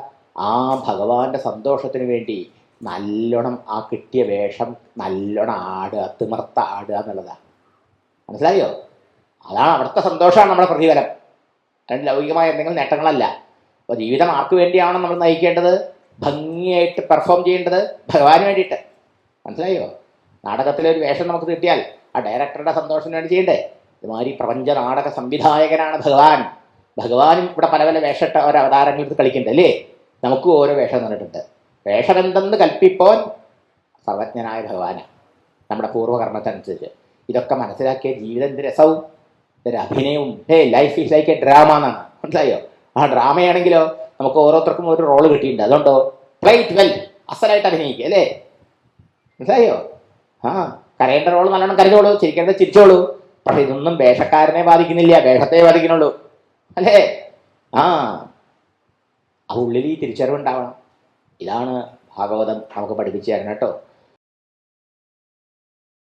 Speaker 3: ആ ഭഗവാന്റെ സന്തോഷത്തിന് വേണ്ടി നല്ലോണം ആ കിട്ടിയ വേഷം നല്ലോണം ആടുക, തിമിർത്ത ആടുക എന്നുള്ളതാണ്. മനസ്സിലായോ? അതാണ് അവിടുത്തെ സന്തോഷമാണ് നമ്മുടെ പ്രതിഫലം, അതിന് ലൗകികമായ എന്തെങ്കിലും നേട്ടങ്ങളല്ല. അപ്പോൾ ജീവിതം ആർക്ക് വേണ്ടിയാണ് നമ്മൾ നയിക്കേണ്ടത്? ഭംഗിയായിട്ട് പെർഫോം ചെയ്യേണ്ടത് ഭഗവാന് വേണ്ടിയിട്ട്. മനസ്സിലായോ? നാടകത്തിലെ ഒരു വേഷം നമുക്ക് കിട്ടിയാൽ ആ ഡയറക്ടറുടെ സന്തോഷത്തിന് വേണ്ടി ചെയ്യണ്ടേ? ഇതുമാതിരി പ്രപഞ്ച നാടക സംവിധായകനാണ് ഭഗവാൻ. ഭഗവാനും ഇവിടെ പല പല വേഷട്ട ഓരോ അവതാരങ്ങൾ എടുത്ത് കളിക്കുന്നുണ്ട് അല്ലേ? നമുക്ക് ഓരോ വേഷം തന്നിട്ടുണ്ട്. വേഷമെന്തെന്ന് കൽപ്പിപ്പോൻ സർവജ്ഞനായ ഭഗവാനാണ് നമ്മുടെ പൂർവ്വകർമ്മത്തനുസരിച്ച്. ഇതൊക്കെ മനസ്സിലാക്കിയ ജീവിതത്തിൻ്റെ രസവും ഇതൊരു അഭിനയവും. Life is like a drama എന്നാണ്. മനസ്സിലായോ? ആ ഡ്രാമയാണെങ്കിലോ നമുക്ക് ഓരോരുത്തർക്കും ഒരു റോള് കിട്ടിയിട്ടുണ്ട്. അതുകൊണ്ടോ പ്ലേ ഇറ്റ് വെൽ, അസലായിട്ട് അഭിനയിക്കുക അല്ലേ? മനസ്സിലായോ? കരയേണ്ട റോള് നല്ലോണം കരഞ്ഞോളൂ, ചിരിക്കേണ്ടത് ചിരിച്ചോളൂ. പക്ഷെ ഇതൊന്നും വേഷക്കാരനെ ബാധിക്കുന്നില്ല, വേഷത്തെ ബാധിക്കുന്നുള്ളൂ അല്ലേ? ആ ഉള്ളിൽ ഈ തിരിച്ചറിവുണ്ടാവണം. ഇതാണ് ഭാഗവതം നമുക്ക് പഠിപ്പിച്ചു തരണം കേട്ടോ.